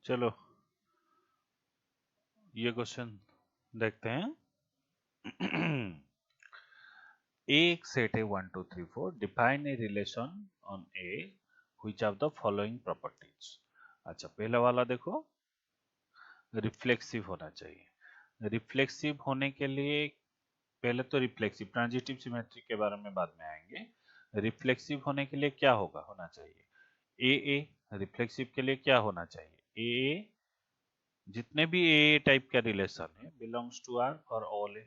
चलो ये क्वेश्चन देखते हैं। एक सेट है 1 2 3 4 define a relation on A which of the following properties. अच्छा पहला वाला देखो, रिफ्लेक्सिव होना चाहिए। रिफ्लेक्सिव होने के लिए पहले तो रिफ्लेक्सिव, ट्रांजिटिव सिमेट्री के बारे में बाद में आएंगे। रिफ्लेक्सिव होने के लिए क्या होना चाहिए? ए रिफ्लेक्सिव के लिए क्या होना चाहिए? ए जितने भी ए टाइप का रिलेशन है belongs to R for all A.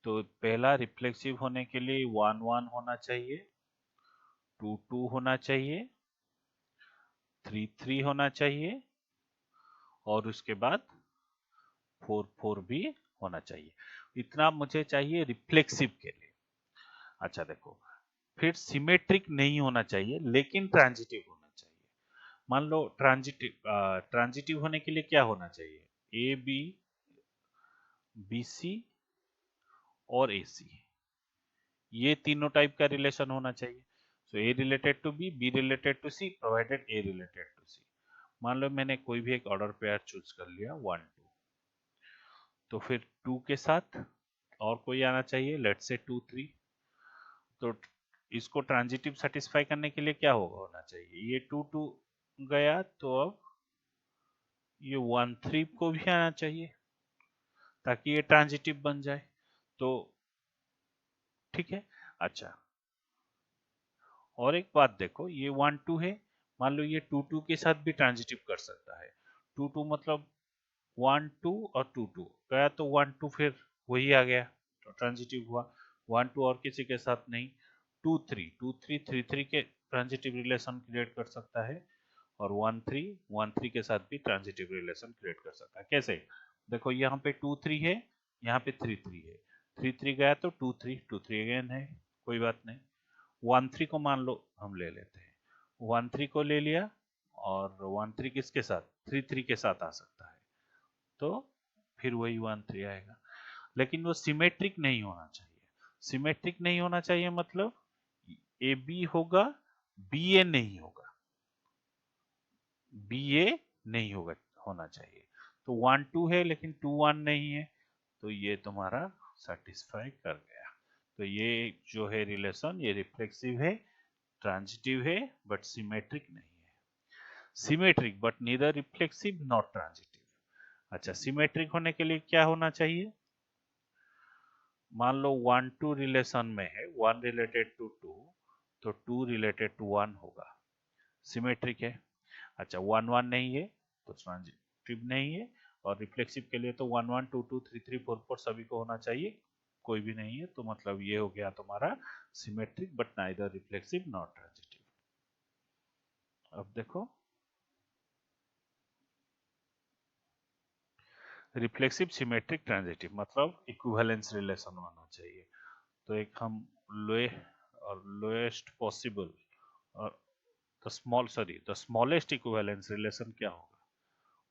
तो पहला रिफ्लेक्सिव होने के लिए 1 1 होना चाहिए, 2 2 होना चाहिए, 3 3 होना चाहिए और उसके बाद 4 4 भी होना चाहिए। इतना मुझे चाहिए रिफ्लेक्सिव के लिए। अच्छा देखो, फिर सिमेट्रिक नहीं होना चाहिए लेकिन ट्रांजिटिव होना चाहिए। मान लो ट्रांजिटिव होने के लिए क्या होना चाहिए? ए बी, बी सी और ए सी, ये तीनों टाइप का रिलेशन होना चाहिए। So A related to B related to C, provided A related to C. मान लो मैंने कोई भी एक ऑर्डर पेयर चूज कर लिया 1 2, तो फिर 2 के साथ और कोई आना चाहिए, लेट्स से 2 3। तो इसको ट्रांजिटिव सेटिस्फाई करने के लिए क्या होना चाहिए? ये 2 2 गया तो अब ये 1 3 को भी आना चाहिए ताकि ये ट्रांजिटिव बन जाए। तो ठीक है। अच्छा, और एक बात देखो, ये 1 2 है, मान लो ये 2 2 के साथ भी ट्रांजिटिव कर सकता है। 2 2 मतलब 1 2 और 2 2 गया तो 1 2 फिर वही आ गया तो ट्रांजिटिव हुआ। 1 2 और किसी के साथ नहीं। 2 3 3 3 के ट्रांजिटिव रिलेशन क्रिएट कर सकता है और 1 3 के साथ भी ट्रांजिटिव रिलेशन क्रिएट कर सकता है। कैसे? देखो यहाँ पे 2 3 है, यहाँ पे 3 3 है। 3 3 गया तो 2 3 अगेन है, कोई बात नहीं। 1 3 को मान लो हम ले लेते हैं, 1 3 को ले लिया और 1 3 किसके साथ? 3 3 के साथ आ सकता है, तो फिर वही 1 3 आएगा। लेकिन वो सिमेट्रिक नहीं होना चाहिए। सिमेट्रिक नहीं होना चाहिए मतलब ए बी होगा, बी ए नहीं होगा, बी ए नहीं होगा, होना चाहिए। तो 1 2 है लेकिन 2 1 नहीं है, तो ये तुम्हारा सेटिस्फाई कर गया। तो ये जो है रिलेशन, ये रिफ्लेक्सिव है, ट्रांजिटिव है, बट सिमेट्रिक नहीं है। Symmetric but neither reflexive not transitive. अच्छा, सिमेट्रिक होने के लिए क्या होना चाहिए? मान लो 1 2 रिलेशन में है, 1 रिलेटेड टू 2, तो 2 रिलेटेड टू 1 होगा, सिमेट्रिक है। अच्छा, 1 1 नहीं है तो ट्रांजिटिव नहीं है। और रिफ्लेक्सिव के लिए तो 1 1 2 2 3 3 4 4 सभी को होना चाहिए, कोई भी नहीं है, तो मतलब ये हो गया तुम्हारा symmetric but neither reflexive not transitive. अब देखो, रिफ्लेक्सिव, सिमेट्रिक, ट्रांजिटिव मतलब इक्विवेलेंस रिलेशन होना चाहिए। तो एक हम लोए और लोएस्ट पॉसिबल और द स्मॉलेस्ट इक्विवेलेंस रिलेशन क्या होगा?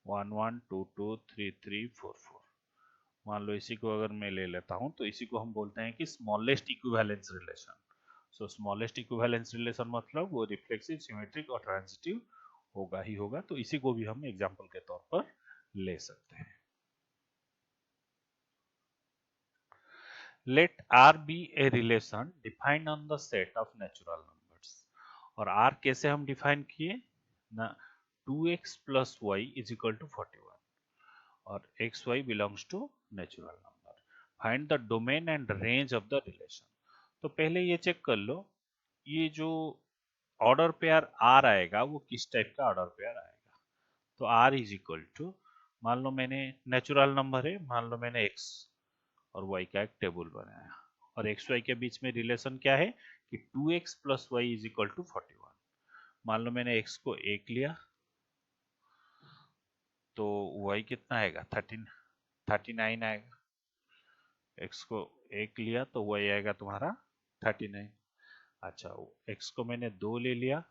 1 1 2 2 3 3 4 4। मान लो इसी को अगर मैं ले लेता हूं तो इसी को हम बोलते हैं कि स्मॉलेस्ट इक्विवेलेंस रिलेशन। सो स्मॉलेस्ट इक्विवेलेंस रिलेशन मतलब वो रिफ्लेक्सिव, सिमेट्रिक और ट्रांजिटिव होगा ही होगा। तो इसी को भी हम एग्जांपल के तौर पर ले सकते हैं। Let R be a relation defined on the set of natural numbers। और R कैसे हम डिफाइन किए ना? 2x plus y is equal to 41 और xy belongs to natural number। Find the domain and range of the relation। तो पहले ये check कर लो, ये जो ऑर्डर पेयर R आएगा वो किस टाइप का ऑर्डर पेयर आएगा? तो R इज इक्वल टू, मान लो मैंने नेचुरल नंबर है, मान लो मैंने x और y का एक टेबल बनाया और एक्स वाई के बीच में रिलेशन क्या है कि 2x plus y is equal to 41। मान लो मैंने x को 1 लिया तो y कितना आएगा? 39 आएगा। x को 1 लिया तो y आएगा तुम्हारा 39। अच्छा, x को मैंने 2 ले लिया,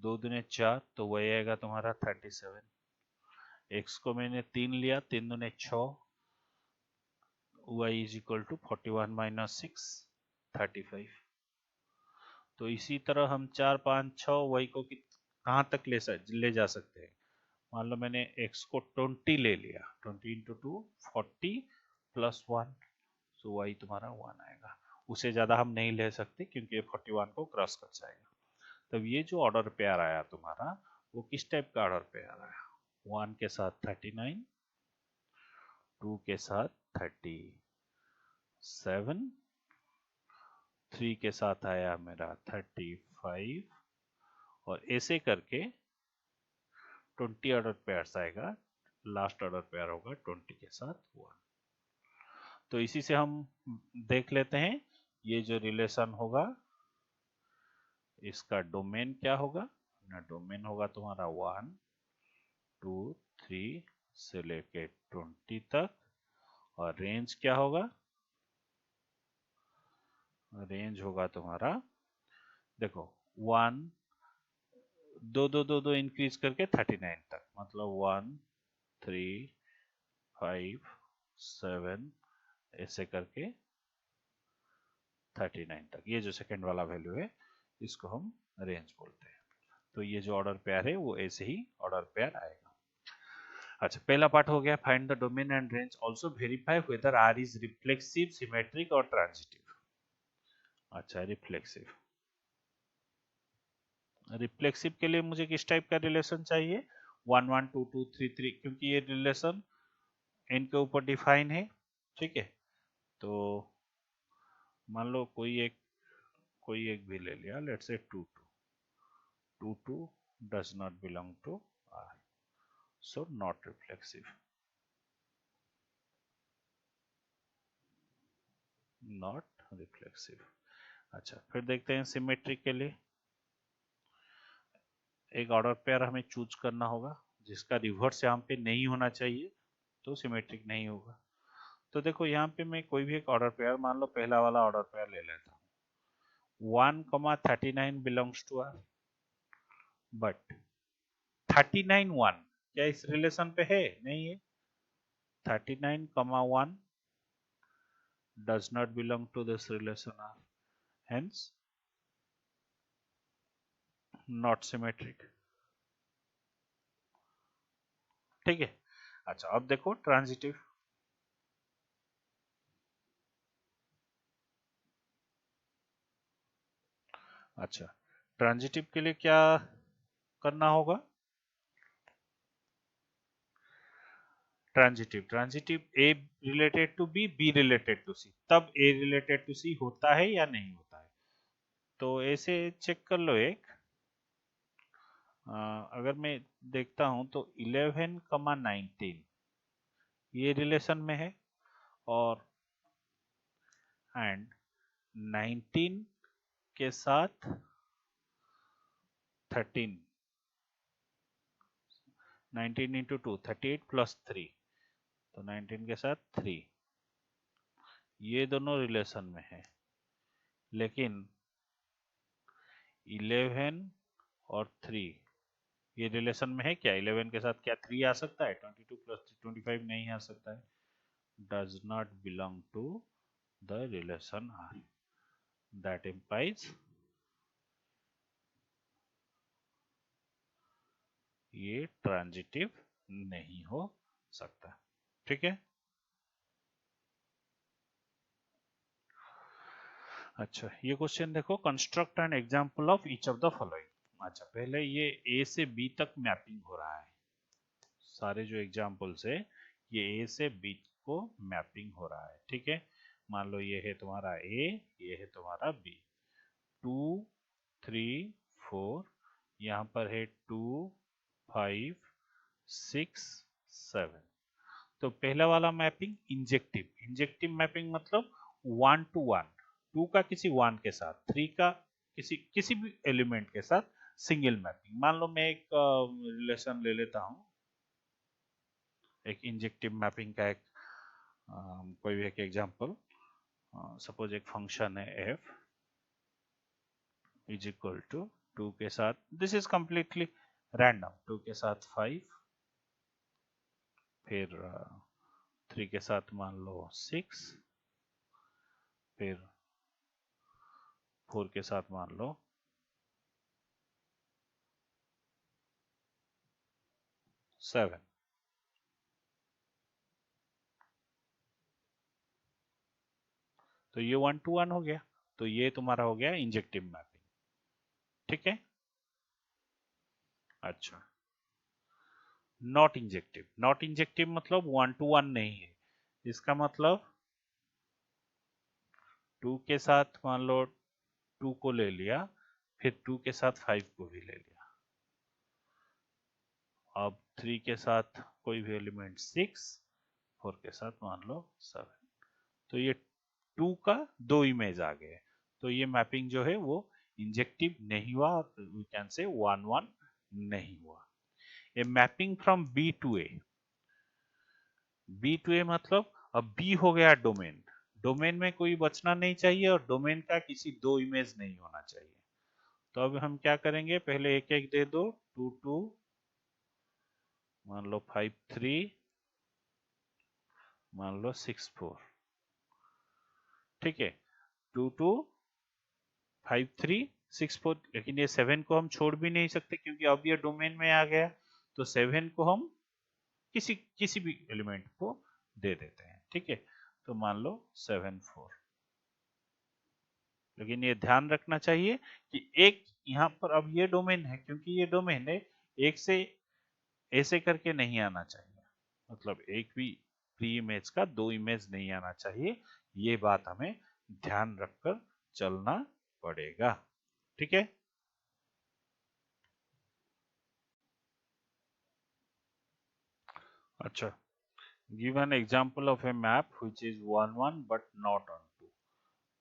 2 दूने 4 तो y आएगा तुम्हारा 37। x को मैंने 3 लिया, 3 दूने 6, y is equal to 41 minus 6 35। तो इसी तरह हम 4 5 6 y को कहाँ तक ले जा सकते हैं। मान लो मैंने x को 20 ले लिया, 20 इंटू 2 40 प्लस 1, सो y तुम्हारा 1 आएगा। उससे ज़्यादा हम नहीं ले सकते क्योंकि ये 41 को क्रॉस कर जाएगा। तब ये जो ऑर्डर पेयर आया तुम्हारा, वो किस टाइप का ऑर्डर पेयर आया? 1 के साथ 39, 2 के साथ 37, 3 के साथ आया मेरा 35, और ऐसे करके 20 ऑर्डर पेयर्स आएगा। लास्ट ऑर्डर पेयर होगा 20 के साथ 1। तो इसी से हम देख लेते हैं ये जो रिलेशन होगा इसका डोमेन क्या होगा ना। डोमेन होगा तुम्हारा 1 2 3 से लेके 20 तक, और रेंज क्या होगा? रेंज होगा तुम्हारा, देखो 1 दो इंक्रीज करके 39 तक, मतलब 1 3 5 7 ऐसे करके 39 तक। ये जो सेकंड वाला वैल्यू है इसको हम रेंज बोलते हैं। तो ये जो ऑर्डर पेयर है वो ऐसे ही ऑर्डर पेयर आएगा। अच्छा, पहला पार्ट हो गया, find the domain and range, also verify whether R is reflexive, symmetric और ट्रांजिटिव। अच्छा, रिफ्लेक्सिव। रिफ्लेक्सिव के लिए मुझे किस टाइप का रिलेशन चाहिए? 1 1 2 2 3 3, क्योंकि ये रिलेशन इनके ऊपर डिफाइन है। ठीक है, तो मान लो कोई एक भी ले लिया, let's say 2 2 2 2 does not belong to R, so not reflexive, not reflexive। अच्छा, फिर देखते हैं सिमेट्रिक के लिए। एक ऑर्डर पेयर हमें चूज करना होगा जिसका रिवर्स यहाँ पे नहीं होना चाहिए, तो सिमेट्रिक नहीं होगा। तो देखो यहाँ पे मैं कोई भी एक ऑर्डर पेयर, मान लो पहला वाला ऑर्डर पेयर ले लेता हूँ, 1,39 बिलोंग्स टू आर, बट 39 1 क्या इस रिलेशन पे है? नहीं है। 39,1 does not belong to this relation R, hence not symmetric। ठीक है। अच्छा, अब देखो ट्रांजिटिव। अच्छा, ट्रांजिटिव के लिए क्या करना होगा? Transitive A related to B, B related to C, तब ए रिलेटेड टू सी होता है या नहीं होता है। तो ऐसे चेक कर लो एक, अगर मैं देखता हूं तो 11,19 ये रिलेशन में है, और एंड 19 के साथ 13, 19 इंटू 2 38 प्लस 3, तो 19 के साथ 3, ये दोनों रिलेशन में है। लेकिन 11 और 3 ये रिलेशन में है क्या? 11 के साथ क्या 3 आ सकता है? 22 प्लस 25 नहीं आ सकता है। Does not belong to the relation R, that implies ये ट्रांजिटिव नहीं हो सकता। ठीक है। अच्छा, ये क्वेश्चन देखो, construct an example of each of the following. अच्छा, पहले ये ए से बी तक मैपिंग हो रहा है, सारे जो एग्जांपल्स है ये ए से बी को मैपिंग हो रहा है। ठीक है, मान लो ये है तुम्हारा ए, ये है तुम्हारा बी, 2 3 4, यहाँ पर है 2 5 6 7। तो पहला वाला मैपिंग इंजेक्टिव मैपिंग, मतलब 1 to 1, 2 का किसी 1 के साथ, 3 का किसी भी एलिमेंट के साथ सिंगल मैपिंग। मान लो मैं एक रिलेशन ले लेता हूँ, एक इंजेक्टिव मैपिंग का एक कोई भी एक एग्जांपल, सपोज एक फंक्शन है f इज इक्वल टू 2 के साथ, दिस इज कंप्लीटली रैंडम, 2 के साथ 5, फिर 3 के साथ मान लो 6, फिर 4 के साथ मान लो 7। तो ये 1 to 1 हो गया, तो ये तुम्हारा हो गया इंजेक्टिव मैपिंग। ठीक है। अच्छा, नॉट इंजेक्टिव मतलब 1 to 1 नहीं है। इसका मतलब 2 के साथ मान लो 2 को ले लिया, फिर 2 के साथ 5 को भी ले लिया, अब 3 के साथ कोई भी एलिमेंट 6, 4 के साथ मान लो 7। तो ये 2 का 2 इमेज आ गए, तो ये मैपिंग जो है वो इंजेक्टिव नहीं हुआ, और वी कैन से 1 1 नहीं हुआ। A mapping from B to A मतलब अब बी हो गया डोमेन, डोमेन में कोई बचना नहीं चाहिए और डोमेन का किसी दो इमेज नहीं होना चाहिए। तो अब हम क्या करेंगे, पहले एक एक दे दो, 2 2 मान लो 5 3 मान लो 6 4। ठीक है, 2 2 5 3 6 4, लेकिन ये 7 को हम छोड़ भी नहीं सकते क्योंकि अब ये डोमेन में आ गया, तो 7 को हम किसी किसी भी एलिमेंट को दे देते हैं। ठीक है, तो मान लो 7 4। लेकिन ये ध्यान रखना चाहिए कि एक यहाँ पर अब ये डोमेन है, क्योंकि ये डोमेन है, एक से ऐसे करके नहीं आना चाहिए, मतलब एक भी प्री इमेज का दो इमेज नहीं आना चाहिए। ये बात हमें ध्यान रखकर चलना पड़ेगा। ठीक है। अच्छा, give an example of A map which is 1 1 but not on 2।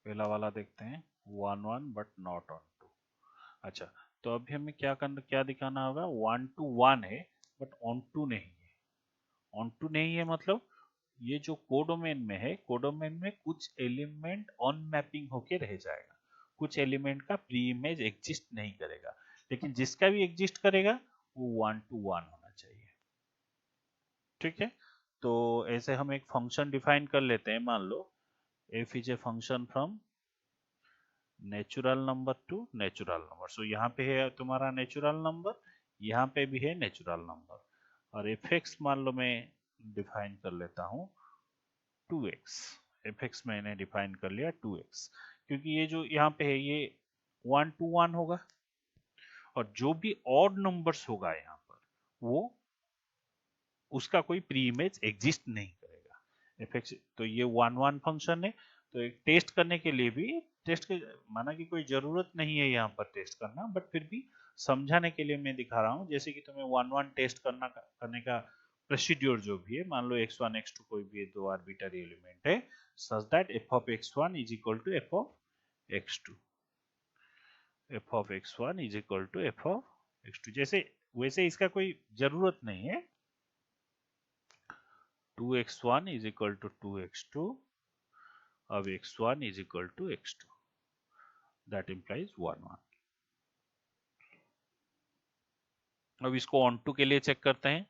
पहला वाला देखते हैं, 1 1 बट नॉट ऑन 2। अच्छा, तो अभी हमें क्या दिखाना होगा, 1 to 1 है बट ऑन 2 नहीं है। ऑन 2 नहीं है मतलब ये जो कोडोमेन में है, कोडोमेन में कुछ एलिमेंट ऑन मैपिंग होके रह जाएगा, कुछ एलिमेंट का प्री इमेज एग्जिस्ट नहीं करेगा, लेकिन जिसका भी एग्जिस्ट करेगा वो 1 to 1 होना चाहिए। ठीक है, तो ऐसे हम एक फंक्शन डिफाइन कर लेते हैं, मान लो f is a function from natural number to natural number. So यहाँ पे है तुम्हारा नेचुरल नंबर, यहाँ पे भी है नेचुरल नंबर, और fx मान लो मैं डिफाइन कर लेता हूँ 2x। fx मैंने डिफाइन कर लिया 2x, क्योंकि ये जो यहाँ पे है ये 1 to 1 होगा, और जो भी ऑड नंबर्स होगा यहाँ पर वो उसका कोई प्री इमेज एग्जिस्ट नहीं करेगा। fx तो ये 1 1 फंक्शन है, तो एक टेस्ट करने के लिए भी, टेस्ट के माना कि कोई जरूरत नहीं है यहाँ पर टेस्ट करना, बट फिर भी समझाने के लिए मैं दिखा रहा हूँ, जैसे कि तुम्हें 1 1 टेस्ट करने का प्रोसीड्योर जो भी है, मान लो x1 x2 कोई भी दो आर्बिटरी एलिमेंट है, such that f of x1 is equal to f of x2, f of x1 is equal to f of x2। जैसे वैसे इसका कोई जरूरत नहीं है, 2x1 is equal to 2x2, अब x1 is equal to x2, that implies 1 1। अब इसको ऑन टू के लिए चेक करते हैं।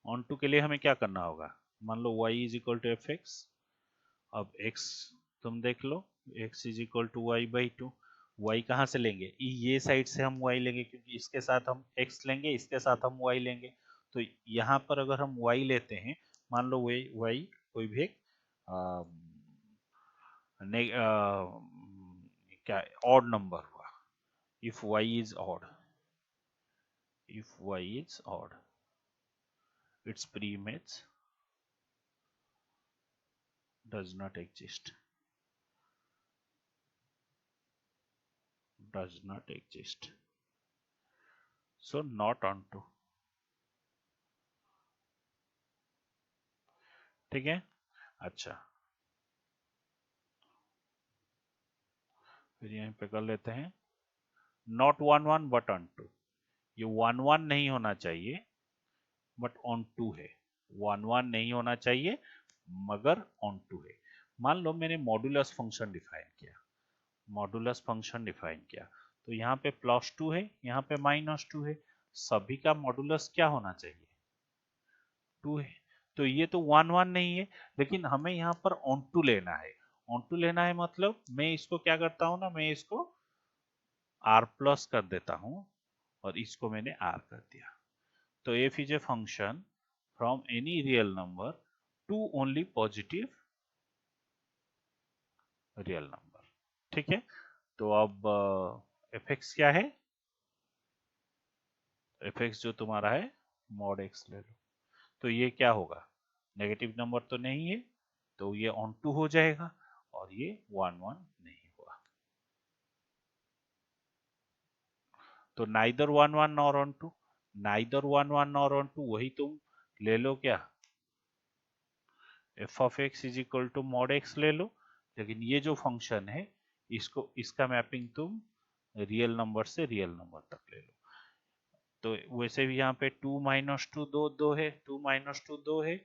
ऑन टू के लिए हमें क्या करना होगा, मान लो y is equal to fx, अब x तुम देख लो, x is equal to y by 2। y कहाँ से लेंगे, ये साइड से हम y लेंगे, क्योंकि इसके साथ हम x लेंगे, इसके साथ हम y लेंगे, तो यहाँ पर अगर हम y लेते हैं, मान लो y कोई भी एक क्या ऑड नंबर हुआ, if y is odd, if y is odd, its pre-image does not exist, does not exist, so not onto। ठीक है। अच्छा, फिर यहीं पे कर लेते हैं, नॉट 1 1 बट ऑन टू। ये 1 1 नहीं होना चाहिए बट ऑन टू है, 1 1 नहीं होना चाहिए मगर ऑन टू है। मान लो मैंने मॉडुलस फंक्शन डिफाइन किया, मॉडुलस फंक्शन डिफाइन किया, तो यहाँ पे +2 है, यहाँ पे -2 है, सभी का मॉडुलस क्या होना चाहिए, 2 है। तो ये तो 1 1 नहीं है, लेकिन हमें यहाँ पर ऑन टू लेना है। ऑन टू लेना है मतलब मैं इसको क्या करता हूँ ना, मैं इसको r+ कर देता हूँ और इसको मैंने r कर दिया, तो f is a function from any real number to only positive real number. ठीक है, तो अब fx क्या है? fx जो तुम्हारा है mod x ले लो, तो ये क्या होगा? नेगेटिव नंबर तो नहीं है, तो ये ऑन टू हो जाएगा और ये 1 1 नहीं हुआ, तो neither 1 1 nor onto two, neither 1 1 nor onto two, वही तुम ले लो क्या, f of x is equal to mod x ले लो। लेकिन ये जो फंक्शन है इसको, इसका मैपिंग तुम रियल नंबर से रियल नंबर तक ले लो। तो वैसे भी यहाँ पे 2 माइनस टू दो है, 2 माइनस टू 2 है,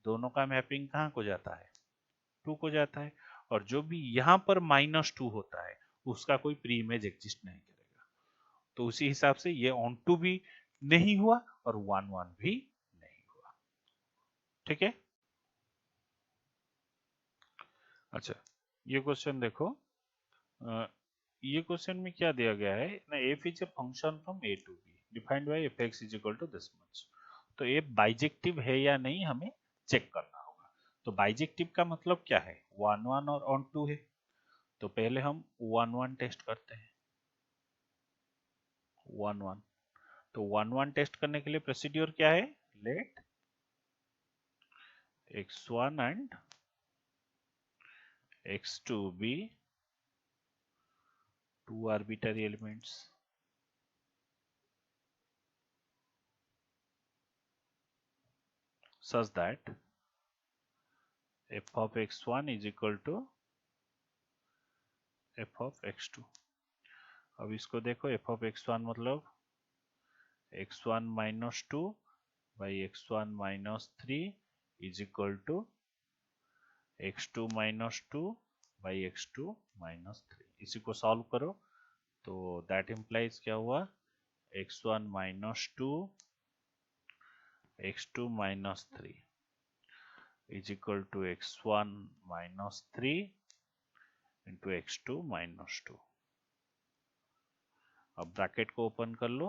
दोनों का मैपिंग कहाँ को जाता है? 2 को जाता है। और जो भी यहाँ पर -2 होता है उसका कोई प्री इमेज एग्जिस्ट नहीं करेगा, तो उसी हिसाब से ये ऑन टू भी नहीं हुआ और 1 1 भी नहीं हुआ। ठीक है, अच्छा ये क्वेश्चन देखो, ये क्वेश्चन में क्या दिया गया है ना, f is a function from a to b defined by fx is equal to this much. तो ये बाइजेक्टिव है या नहीं हमें चेक करना होगा। तो बाइजेक्टिव का मतलब क्या है? 1 1 और ऑन टू है, तो पहले हम 1 1 टेस्ट करते हैं। 1 1, तो 1 1 टेस्ट करने के लिए प्रोसीड्यूर क्या है? लेट x1 एंड x2 be two arbitrary elements such that f of x1 is equal to f of x2। अब इसको देखो, f of x1 मतलब x1 minus 2 by x1 minus 3 is equal to x2 minus 2 by x2 minus 3। इसी को solve करो तो that implies क्या हुआ, x1 minus 2 x2 minus 3 is equal to x1 minus 3 into x2 minus 2। अब bracket को open कर लो,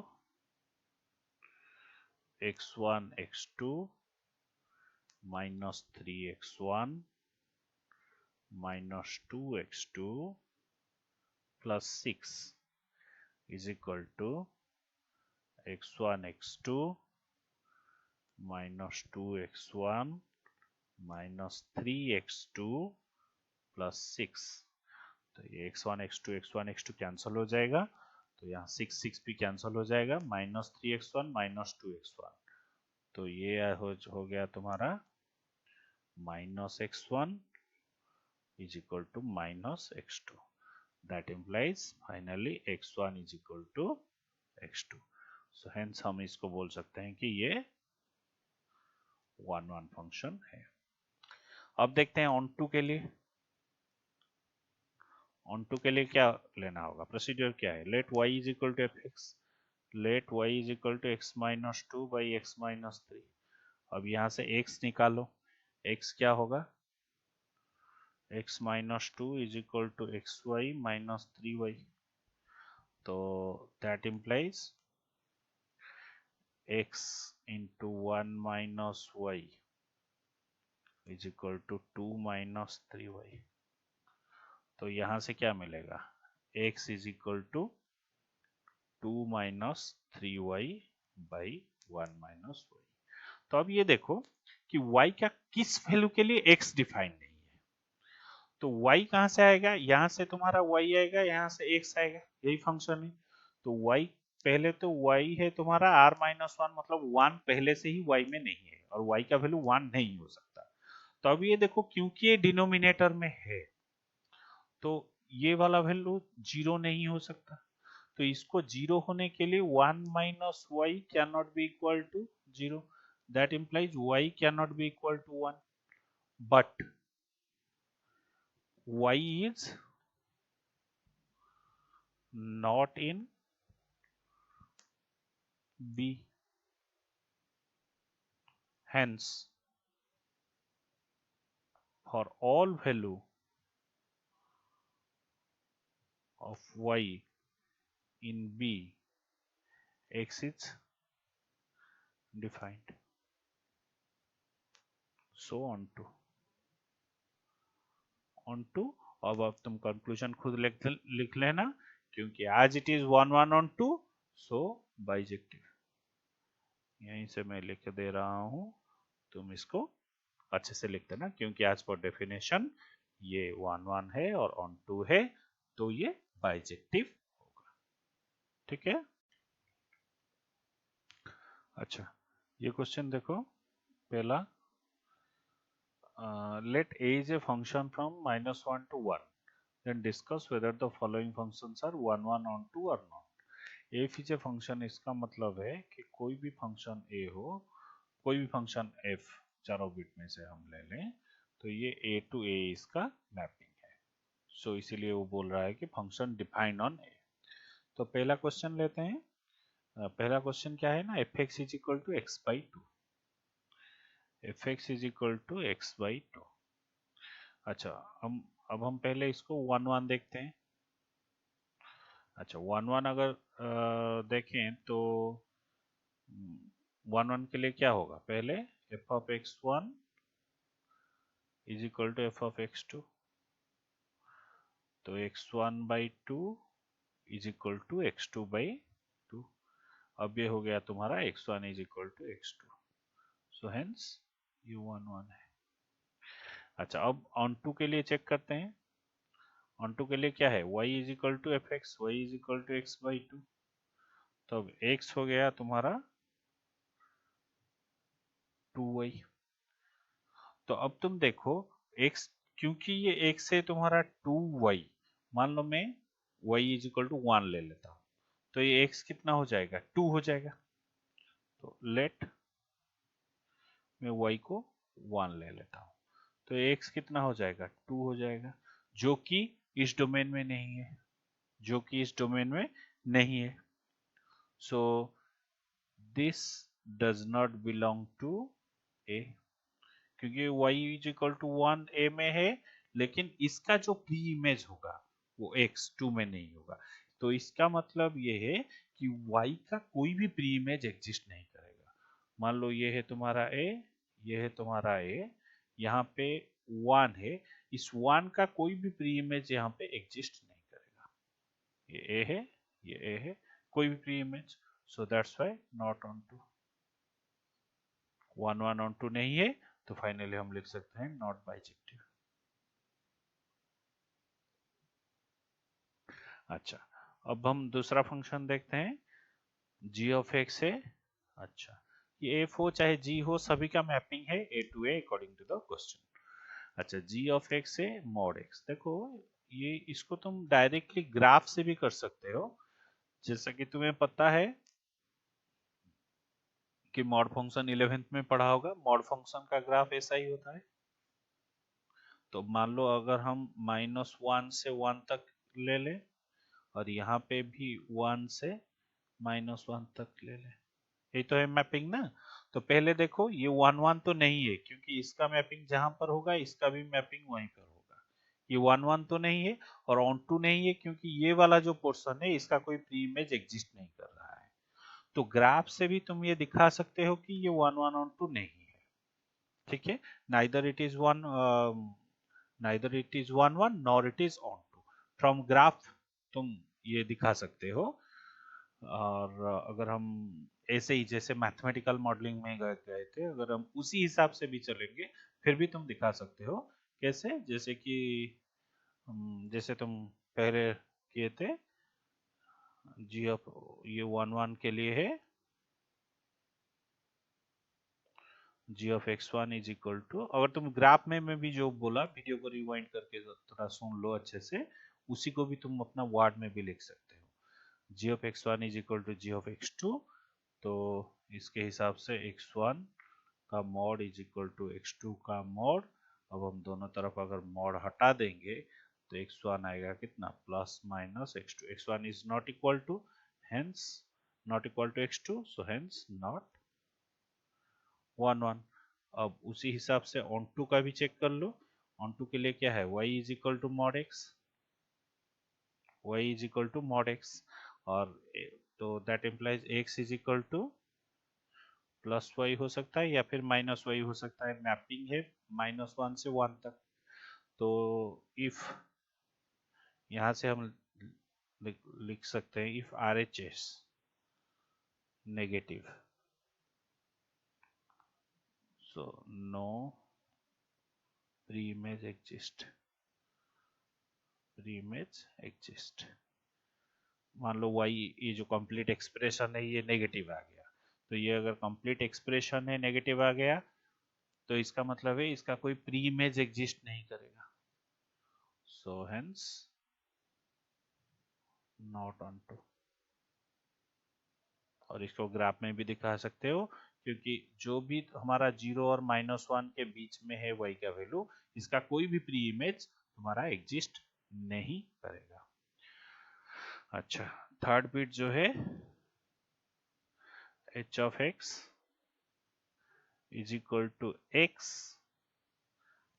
x1 x2 minus 3x1 minus 2x2 plus 6 is equal to x1 x2 minus 2x1 minus 3x2 plus 6। तो ये x1 x2 cancel हो जाएगा, तो यहाँ 6 6 भी कैंसिल हो जाएगा, माइनस 3x1 माइनस 2x1, तो ये हो गया तुम्हारा minus x1 is equal to minus x2। That implies finally x1 is equal to x2। So hence हम इसको बोल सकते हैं कि ये 1 1 फंक्शन है। अब देखते हैं ऑन टू के लिए। ऑन टू के लिए क्या लेना होगा, प्रोसीजर क्या है? Let y is equal to F X, let y is equal to X minus two by X minus three. अब यहाँ से x निकालो, x क्या होगा? x minus two is equal to X Y minus three Y. तो that implies x into 1 minus Y is equal to 2 minus 3y। तो यहाँ से क्या मिलेगा? x is equal to 2 minus 3y by 1 minus y. तो अब ये देखो कि y का किस वैल्यू के लिए x डिफाइन नहीं है, तो y कहाँ से आएगा? यहाँ से तुम्हारा y आएगा, यहाँ से x आएगा, यही फंक्शन है। तो y पहले तो y है तुम्हारा r माइनस वन, मतलब 1 पहले से ही y में नहीं है और y का वैल्यू 1 नहीं हो सकता। तो अब ये देखो, क्योंकि ये डिनोमिनेटर में है तो ये वाला वैल्यू 0 नहीं हो सकता, तो इसको 0 होने के लिए 1 minus y can not be equal to 0। That implies y can not be equal to 1, but y is not in B, hence for all value of y in B, x is defined, so onto two. अब तुम conclusion खुद लिख लेना, क्योंकि आज it is 1 1 onto two, so bijective. यहीं से मैं लिख दे रहा हूं, तुम इसको अच्छे से लिख देना, क्योंकि आज पर डेफिनेशन ये 1 1 है और ऑन टू है, तो ये बाइजेक्टिव होगा। ठीक है। अच्छा, ये क्वेश्चन देखो पहला, let a is a function from -1 to 1, then discuss whether the following functions are 1 1 on 2 or not। f is a function, इसका मतलब है कि कोई भी फंक्शन a हो, कोई भी फंक्शन f, चारों बिट में से हम ले लें, तो ये a टू a इसका मैपिंग है। सो इसीलिए वो बोल रहा है कि फंक्शन डिफाइंड ऑन a। तो पहला क्वेश्चन लेते हैं। पहला क्वेश्चन क्या है ना, f x is equal to x by two, F x is equal to x by two. अच्छा, अब हम पहले इसको 1 1 देखते हैं। अच्छा, 1 1 अगर देखें तो 1 1 के लिए क्या होगा, पहले F of x one is equal to F of x two, तो X one by two is equal to x two by two. अब ये हो गया तुम्हारा X one is equal to x two, so hence ये 1 1 है। अच्छा, अब ऑन टू के लिए चेक करते हैं। ऑन टू के लिए क्या है, y is equal to F x, y is equal to x by two, तो अब x हो गया तुम्हारा 2y। तो अब तुम देखो x, क्योंकि ये x है तुम्हारा 2y, मान लो मैं y इज इक्वल टू 1 ले लेता हूँ, तो ये x कितना हो जाएगा, 2 हो जाएगा। तो लेट मैं y को 1 ले लेता हूँ, तो x कितना हो जाएगा, 2 हो जाएगा, जो कि इस डोमेन में नहीं है, जो कि इस डोमेन में नहीं है। So this does not belong to A, क्योंकि y is equal to 1 A में है, लेकिन इसका जो प्री इमेज होगा वो x2 में नहीं होगा। तो इसका मतलब ये है कि y का कोई भी प्री इमेज एग्जिस्ट नहीं करेगा। मान लो ये है तुम्हारा a, ये है तुम्हारा a, यहाँ पे 1 है, इस 1 का कोई भी प्री इमेज यहाँ पे एग्जिस्ट नहीं करेगा। ये a है, ये a है, कोई भी pre image, so that's why not on two. 1 1 onto two नहीं है, तो फाइनली हम लिख सकते हैं नॉट बाइजेक्टिव। अच्छा, अब हम दूसरा फंक्शन देखते हैं, g ऑफ x है। अच्छा, ये एफ हो चाहे g हो, सभी का मैपिंग है a to a according to the question. अच्छा, g ऑफ x है मॉड x। देखो ये, इसको तुम डायरेक्टली ग्राफ से भी कर सकते हो, जैसा कि तुम्हें पता है कि मॉड फंक्शन 11th में पढ़ा होगा, मॉड फंक्शन का ग्राफ ऐसा ही होता है। तो मान लो अगर हम -1 से 1 तक ले लें, और यहाँ पे भी 1 से -1 तक ले लें, ये तो है मैपिंग ना। तो पहले देखो ये 1 1 तो नहीं है, क्योंकि इसका मैपिंग जहां पर होगा इसका भी मैपिंग वहीं पर होगा। ये 1 1 तो नहीं है, और ऑन टू नहीं है, क्योंकि ये वाला जो पोर्शन है इसका कोई प्री इमेज एग्जिस्ट नहीं कर रहा है। तो ग्राफ से भी तुम ये दिखा सकते हो कि ये 1 1 ऑन टू नहीं है। ठीक है, neither it is one, neither it is 1 1 nor it is on 2। From graph तुम ये दिखा सकते हो। और अगर हम ऐसे ही जैसे मैथमेटिकल मॉडलिंग में गए थे, अगर हम उसी हिसाब से भी चलेंगे, फिर भी तुम दिखा सकते हो। कैसे, जैसे कि जैसे तुम पहले किए थे, जी ऑफ ये 1 1 के लिए है, G of x one is equal to, अगर तुम ग्राफ में मैं भी जो बोला, वीडियो को रिवाइंड करके थोड़ा सुन लो अच्छे से, उसी को भी तुम अपना वर्ड में भी लिख सकते हो। G of x one is equal to G of x two, तो इसके हिसाब से एक्स वन का mod is equal to x two का मॉड। अब हम दोनों तरफ अगर मॉड हटा देंगे, तो एक्स वन आएगा कितना, plus minus x two. X one is not equal to, hence not equal to x two, so hence not 1 1। अब उसी हिसाब से ऑन टू का भी चेक कर लो। ऑन टू के लिए क्या है, y is equal to mod x, y is equal to mod x, और तो that implies x is equal to plus y हो सकता है या फिर माइनस वाई हो सकता है। मैपिंग है -1 से 1 तक। तो इफ यहाँ से हम लिख सकते हैं if RHS negative, so no pre image exist, pre image exist. मान लो y, ये जो कंप्लीट एक्सप्रेशन है ये नेगेटिव आ गया, तो ये अगर कंप्लीट एक्सप्रेशन है नेगेटिव आ गया तो इसका मतलब है इसका कोई प्री इमेज एग्जिस्ट नहीं करेगा। So hence not on to. और इसको ग्राफ में भी दिखा सकते हो, क्योंकि जो भी हमारा 0 और -1 के बीच में है y का वैल्यू, इसका कोई भी प्री इमेज तुम्हारा एग्जिस्ट नहीं करेगा। अच्छा, थर्ड बिट जो है h of x is equal to x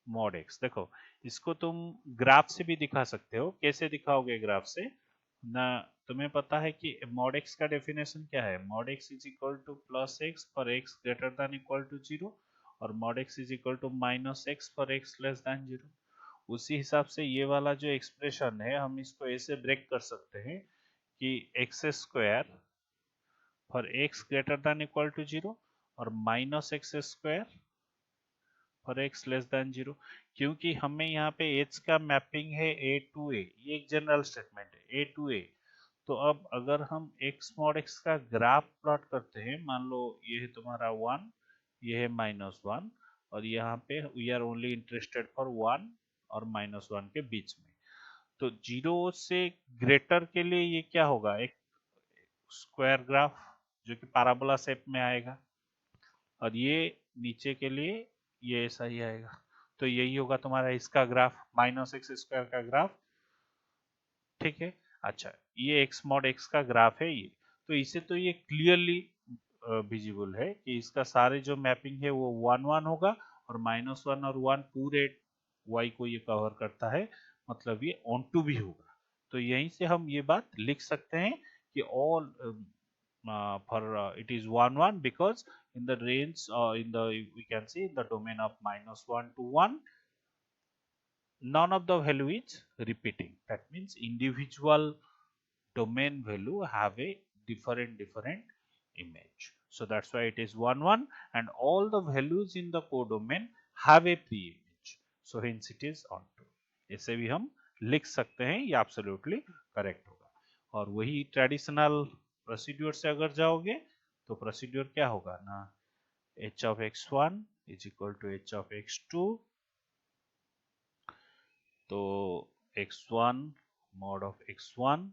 mod x। देखो, इसको तुम ग्राफ से भी दिखा सकते हो। कैसे दिखाओगे ग्राफ से ना? तुम्हें पता है कि mod x का डेफिनेशन क्या है? mod x is equal to plus x for x greater than equal to 0 और mod x is equal to minus x for x less than 0। उसी हिसाब से ये वाला जो एक्सप्रेशन है हम इसको ऐसे ब्रेक कर सकते हैं कि x square for x greater than equal to 0 और minus x square for x less than 0। क्योंकि हमें यहाँ पे h का मैपिंग है a टू a, ये एक जनरल स्टेटमेंट है a टू a। तो अब अगर हम x mod x का ग्राफ प्लॉट करते हैं, मान लो ये है तुम्हारा 1, ये है -1 और यहाँ पे we are only interested for 1 और -1 के बीच में। तो 0 से ग्रेटर के लिए ये क्या होगा? एक स्क्वायर ग्राफ जो कि पैराबोला शेप में आएगा, और ये नीचे के लिए ये ऐसा ही आएगा। तो यही होगा तुम्हारा इसका ग्राफ, माइनस एक्स स्क्वायर का ग्राफ। ठीक है। अच्छा, ये x mod x का ग्राफ है ये। तो इसे तो ये क्लियरली विजिबल है कि इसका सारे जो मैपिंग है वो 1 1 होगा और -1 और 1 पूरे y को ये कवर करता है, मतलब ये ऑन टू भी होगा। तो यहीं से हम ये बात लिख सकते हैं कि all for it is 1 1 because in the range in the we can see in the domain of -1 to 1 none of the value is repeating. That means individual domain value have a different image. So that's why it is 1 1 and all the values in the codomain have a pre-image. So hence it is on to। ऐसे भी हम लिख सकते हैं, ये absolutely correct होगा। और वही ट्रेडिशनल प्रोसीड्यूर से अगर जाओगे तो प्रोसीड्यूर क्या होगा ना? h of x1 is equal to h of x2। तो x1 mod of x1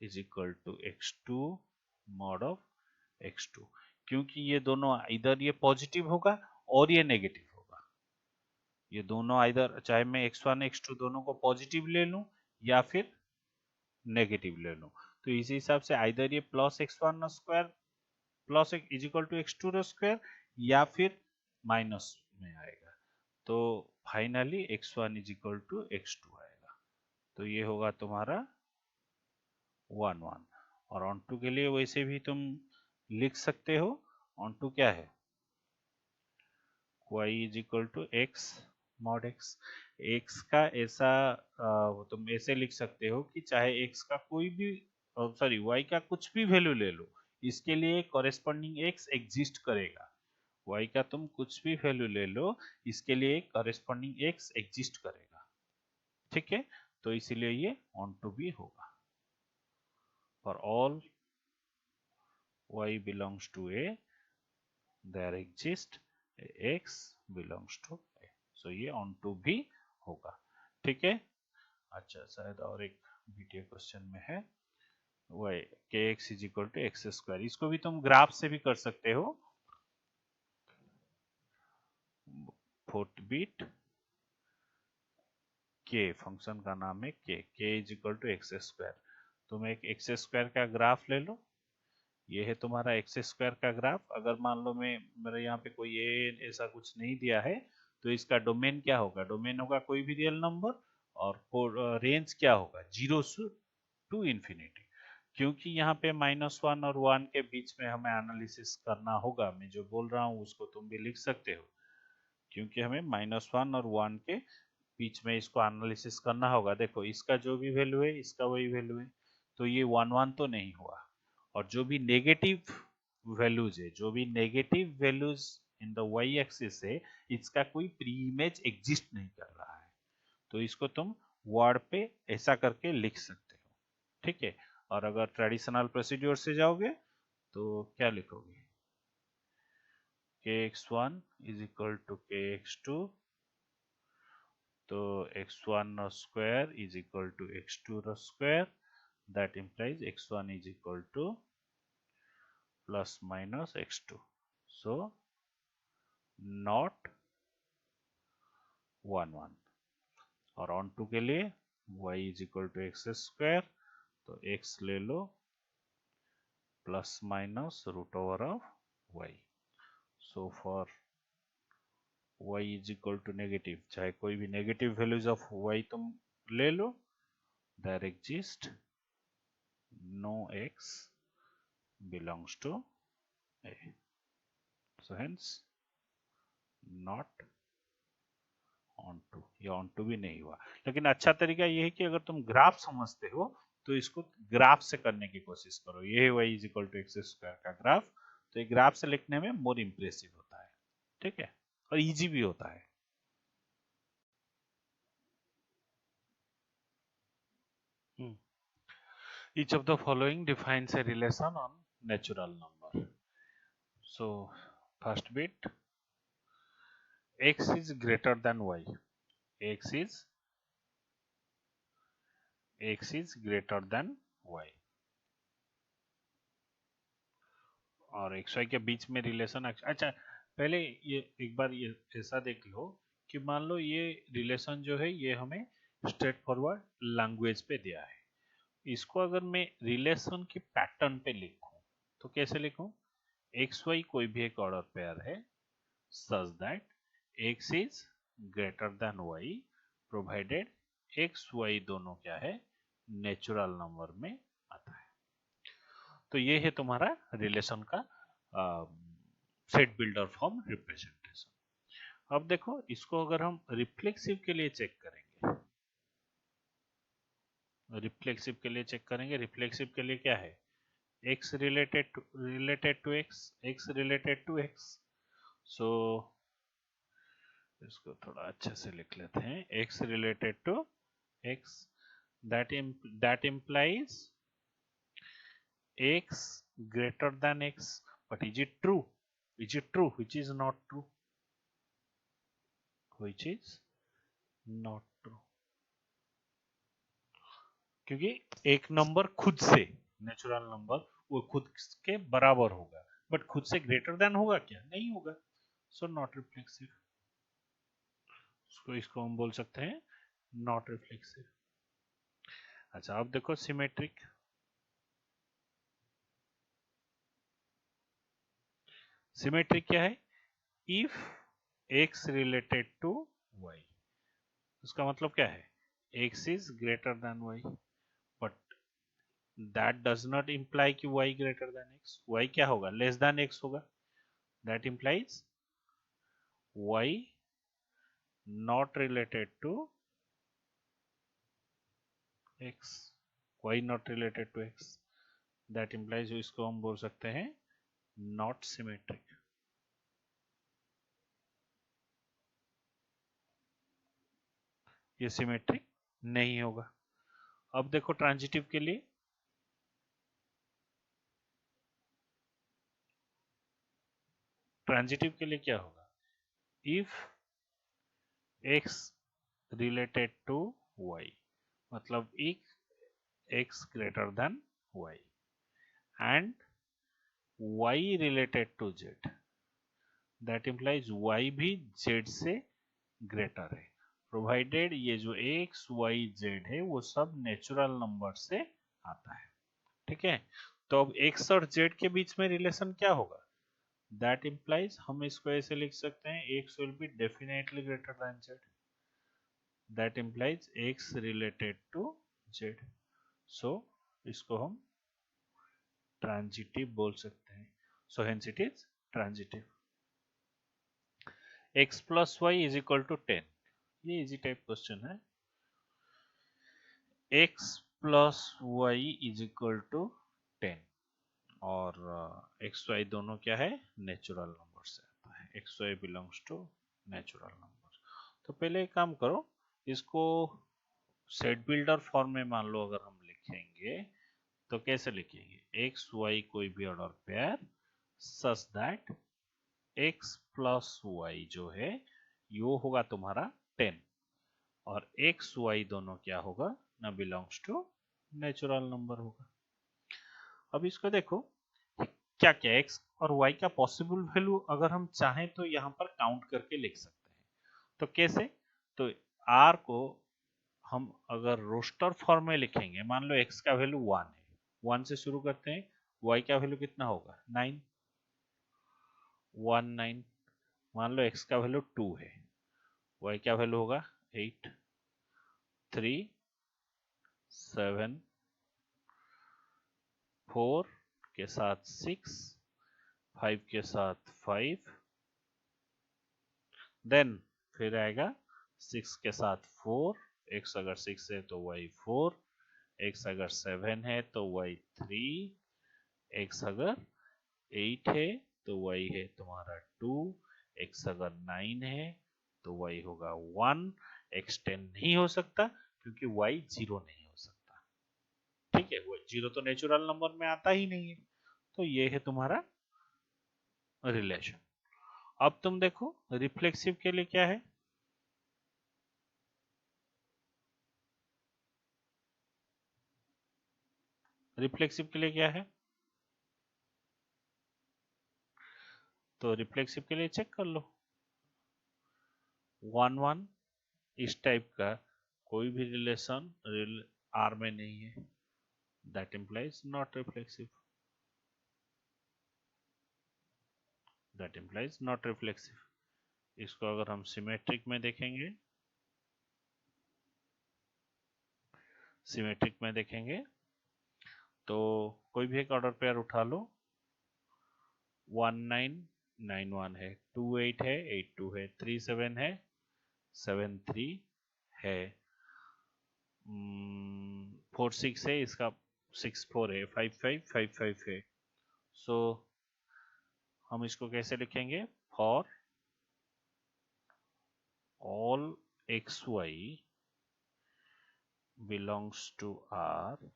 is equal to x2 mod of x2। क्योंकि ये दोनों इधर ये पॉजिटिव होगा और ये नेगेटिव होगा। ये दोनों इधर, चाहे मैं x1 x2 दोनों को पॉजिटिव ले लूं या फिर नेगेटिव ले लूं, तो इसी हिसाब से इधर ये plus x1 square plus is equal to x2 square या फिर माइनस में आएगा। तो finally x1 is equal to x2 आएगा। तो ये होगा तुम्हारा 1 1। और ऑन टू के लिए वैसे भी तुम लिख सकते हो। ऑन टू क्या है? y is equal to x mod x। x का ऐसा तुम ऐसे लिख सकते हो कि चाहे x का कोई भी सॉरी y का कुछ भी वैल्यू ले लो, इसके लिए कॉरेस्पॉन्डिंग x एग्जिस्ट करेगा। y का तुम कुछ भी वैल्यू ले लो, इसके लिए कॉरेस्पॉन्डिंग x एग्जिस्ट करेगा। ठीक है। तो इसीलिए ये ऑन टू भी होगा। For all y belongs to a there exist x belongs to a। so ये ऑन टू भी होगा। ठीक है। अच्छा, शायद और एक बीटीए क्वेश्चन में है y kx is equal to x square. इसको भी तुम ग्राफ से भी कर सकते हो। फोर्थ बिट k, फंक्शन का नाम है k is equal to x square. तुम एक एक्स स्क्वायर का ग्राफ ले लो। ये है तुम्हारा एक्स स्क्वायर का ग्राफ। अगर मान लो मेरे यहाँ पे कोई ऐसा कुछ नहीं दिया है, तो इसका डोमेन क्या होगा? डोमेन होगा कोई भी रियल नंबर और रेंज क्या होगा? 0 टू इंफिनिटी। क्योंकि यहाँ पे -1 और 1 के बीच में हमें एनालिसिस करना होगा, मैं जो बोल रहा हूँ उसको तुम भी लिख सकते हो, क्योंकि हमें -1 और 1 के बीच में इसको एनालिसिस करना होगा। देखो इसका जो भी वैल्यू है इसका वही वैल्यू है, तो ये 1 1 तो नहीं हुआ। और जो भी नेगेटिव वैल्यूज है, जो भी negative values in the y axis है, इसका कोई प्री इमेज एग्जिस्ट नहीं कर रहा है, तो इसको तुम वर्ड पे ऐसा करके लिख सकते हो, ठीक है। और अगर ट्रेडिशनल प्रोसीड्योर से जाओगे तो क्या लिखोगे, kx1 is equal to kx2, तो x1 square is equal to x2 square, that implies x1 is equal to plus minus x2, so not 1 1। और ऑन टू के लिए y is equal to x square, तो x ले लो plus minus root over of y, so for y is equal to negative, चाहे कोई भी negative values of y तुम ले लो, there exist no x belongs to a, so hence not on to, ये on to भी नहीं हुआ। लेकिन अच्छा तरीका ये है कि अगर तुम ग्राफ समझते हो तो इसको ग्राफ से करने की कोशिश करो, ये है y is equal to x square का ग्राफ, तो ये ग्राफ से लिखने में मोर इम्प्रेसिव होता है, ठीक है, और इजी भी होता है। Each of the following defines a relation on natural number. So first bit, x is greater than y, x is greater than y, और एक्स वाई के बीच में रिलेशन। अच्छा पहले ये एक बार ये ऐसा देख लो कि मान लो ये रिलेशन जो है ये हमें स्ट्रेट फॉरवर्ड लैंग्वेज पे दिया है, इसको अगर मैं रिलेशन के पैटर्न पे लिखूं तो कैसे लिखूं, एक्स वाई कोई भी एक ऑर्डर पेयर है such that x is greater than y provided x y दोनों क्या है, नेचुरल नंबर में आता है। तो ये है तुम्हारा रिलेशन का सेट बिल्डर फॉर्म रिप्रेजेंटेशन। अब देखो इसको अगर हम रिफ्लेक्सिव के लिए चेक करेंगे, रिफ्लेक्सिव के लिए क्या है, x related to x, x related to x, सो इसको थोड़ा अच्छे से लिख लेते हैं, x related to x, that implies x greater than x, but is it true, which is not true, क्योंकि एक नंबर खुद से नेचुरल नंबर वो खुद के बराबर होगा, बट खुद से ग्रेटर देन होगा क्या, नहीं होगा, सो नॉट रिफ्लेक्सिव, इसको हम बोल सकते हैं नॉट रिफ्लेक्सिव। अच्छा अब देखो सिमेट्रिक, क्या है, if x related to y, उसका मतलब क्या है, x is greater than y, but that does not imply कि y greater than x, y क्या होगा, लेस देन x होगा, that implies y not related to x, y not related to x, that implies इसको हम बोल सकते हैं not symmetric। ये सिमेट्रिक नहीं होगा। अब देखो ट्रांजिटिव के लिए, क्या होगा, if x related to y, मतलब if x greater than y and y related to z, that implies y भी z से ग्रेटर है, प्रोवाइडेड ये जो x y z है वो सब नेचुरल नंबर से आता है, ठीक है। तो अब x और z के बीच में रिलेशन क्या होगा, दैट इम्प्लाइज हम इसको ऐसे लिख सकते हैं, x will be definitely greater than z, that implies x related to z, so इसको हम ट्रांजिटिव बोल सकते हैं, so hence it is transitive. x plus y is equal to 10, ये इजी टाइप क्वेश्चन है। x plus y is equal to 10 और x y दोनों क्या है, नेचुरल नंबर से आता है, x y belongs to natural number. तो पहले एक काम करो, इसको सेट बिल्डर फॉर्म में मान लो अगर हम लिखेंगे तो कैसे लिखेंगे, एक्स वाई कोई भी order pair such that x plus y जो है यो होगा तुम्हारा 10 और x y दोनों क्या होगा ना, बिलोंग्स टू नेचुरल नंबर होगा। अब इसको देखो क्या क्या x और y का पॉसिबल वैल्यू अगर हम चाहें तो यहाँ पर काउंट करके लिख सकते हैं। तो कैसे, तो r को हम अगर रोस्टर फॉर्म में लिखेंगे, मान लो x का वैल्यू 1 है, 1 से शुरू करते हैं, y का वैल्यू कितना होगा 9, 1 9, मान लो x का वैल्यू 2 है, y का वैल्यू होगा 8, 3 7, 4 के साथ 6, 5 के साथ 5, देन फिर आएगा 6 के साथ 4, x अगर 6 है तो y 4, x अगर 7 है तो y 3, x अगर 8 है तो y है तुम्हारा 2, x अगर 9 है तो y होगा 1, x 10 नहीं हो सकता क्योंकि y 0 नहीं हो सकता, ठीक है, वो 0 तो नेचुरल नंबर में आता ही नहीं है। तो ये है तुम्हारा रिलेशन। अब तुम देखो रिफ्लेक्सिव के लिए क्या है, रिफ्लेक्सिव के लिए क्या है, तो रिफ्लेक्सिव के लिए चेक कर लो, 1 1 इस टाइप का कोई भी रिलेशन आर में नहीं है, that implies not reflexive, that implies not reflexive. इसको अगर हम सिमेट्रिक में देखेंगे, सिमेट्रिक में देखेंगे तो कोई भी एक ऑर्डर पेयर उठा लो, 1 9 9 1 है, 2 8 है, 8 2 है, 3 7 है, 7 3 है, 4 6 है, इसका 6 4 है, 5 5 5 5 है। सो हम इसको कैसे लिखेंगे, for all x y belongs to R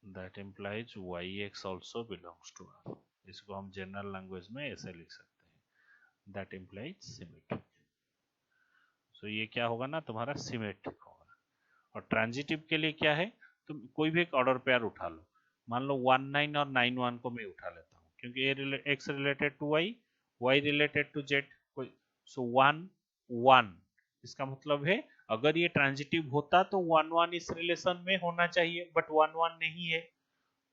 that implies y x also belongs to R. इसको हम जनरल लैंग्वेज में ऐसे लिख सकते हैं, दैट इम्प्लाइज सिमेट्रिक। सो ये क्या होगा ना, तुम्हारा सिमेट्रिक होगा। और ट्रांजिटिव के लिए क्या है, तुम कोई भी एक ऑर्डर पेयर उठा लो, मान लो 1 9 और 9 1 को मैं उठा लेता हूँ क्योंकि x related to y, y related to z, कोई सो 1 1, इसका मतलब है अगर ये ट्रांजिटिव होता तो 1 1 इस रिलेशन में होना चाहिए, बट 1 1 नहीं है,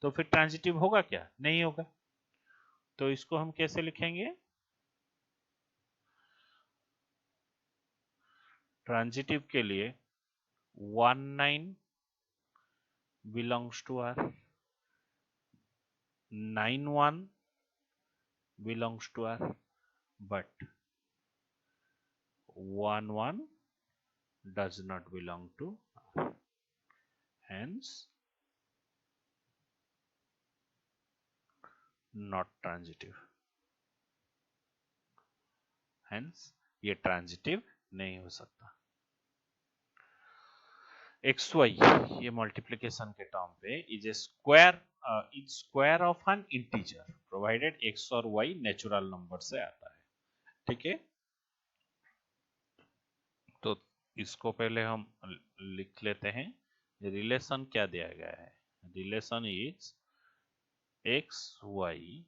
तो फिर ट्रांजिटिव होगा क्या, नहीं होगा। तो इसको हम कैसे लिखेंगे, ट्रांजिटिव के लिए 1 9 belongs to R, 9 1 belongs to R, but 1 1 does not belong to R, hence not transitive, hence ये ट्रांजिटिव नहीं हो सकता। एक्स वाई ये मल्टीप्लिकेशन के टर्म पे is a square, is square of an integer provided x और Y natural number से आता है, ठीक है। तो इसको पहले हम लिख लेते हैं, रिलेशन क्या दिया गया है, relation is x y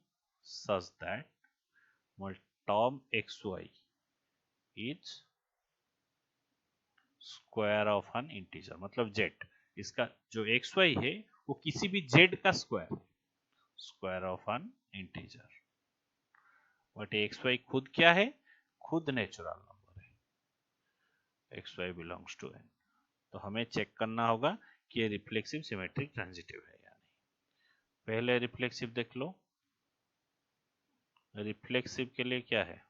such that term x y is square of an integer, मतलब जेड, इसका जो एक्स वाई है वो किसी भी जेड का स्क्वायर है, square of an integer. But x y खुद क्या है, खुद नेचुरल नंबर है, x y belongs to n. तो हमें चेक करना होगा कि ये रिफ्लेक्सिव सिमेट्रिक ट्रांजिटिव है या नहीं। पहले रिफ्लेक्सिव देख लो। रिफ्लेक्सिव के लिए क्या है,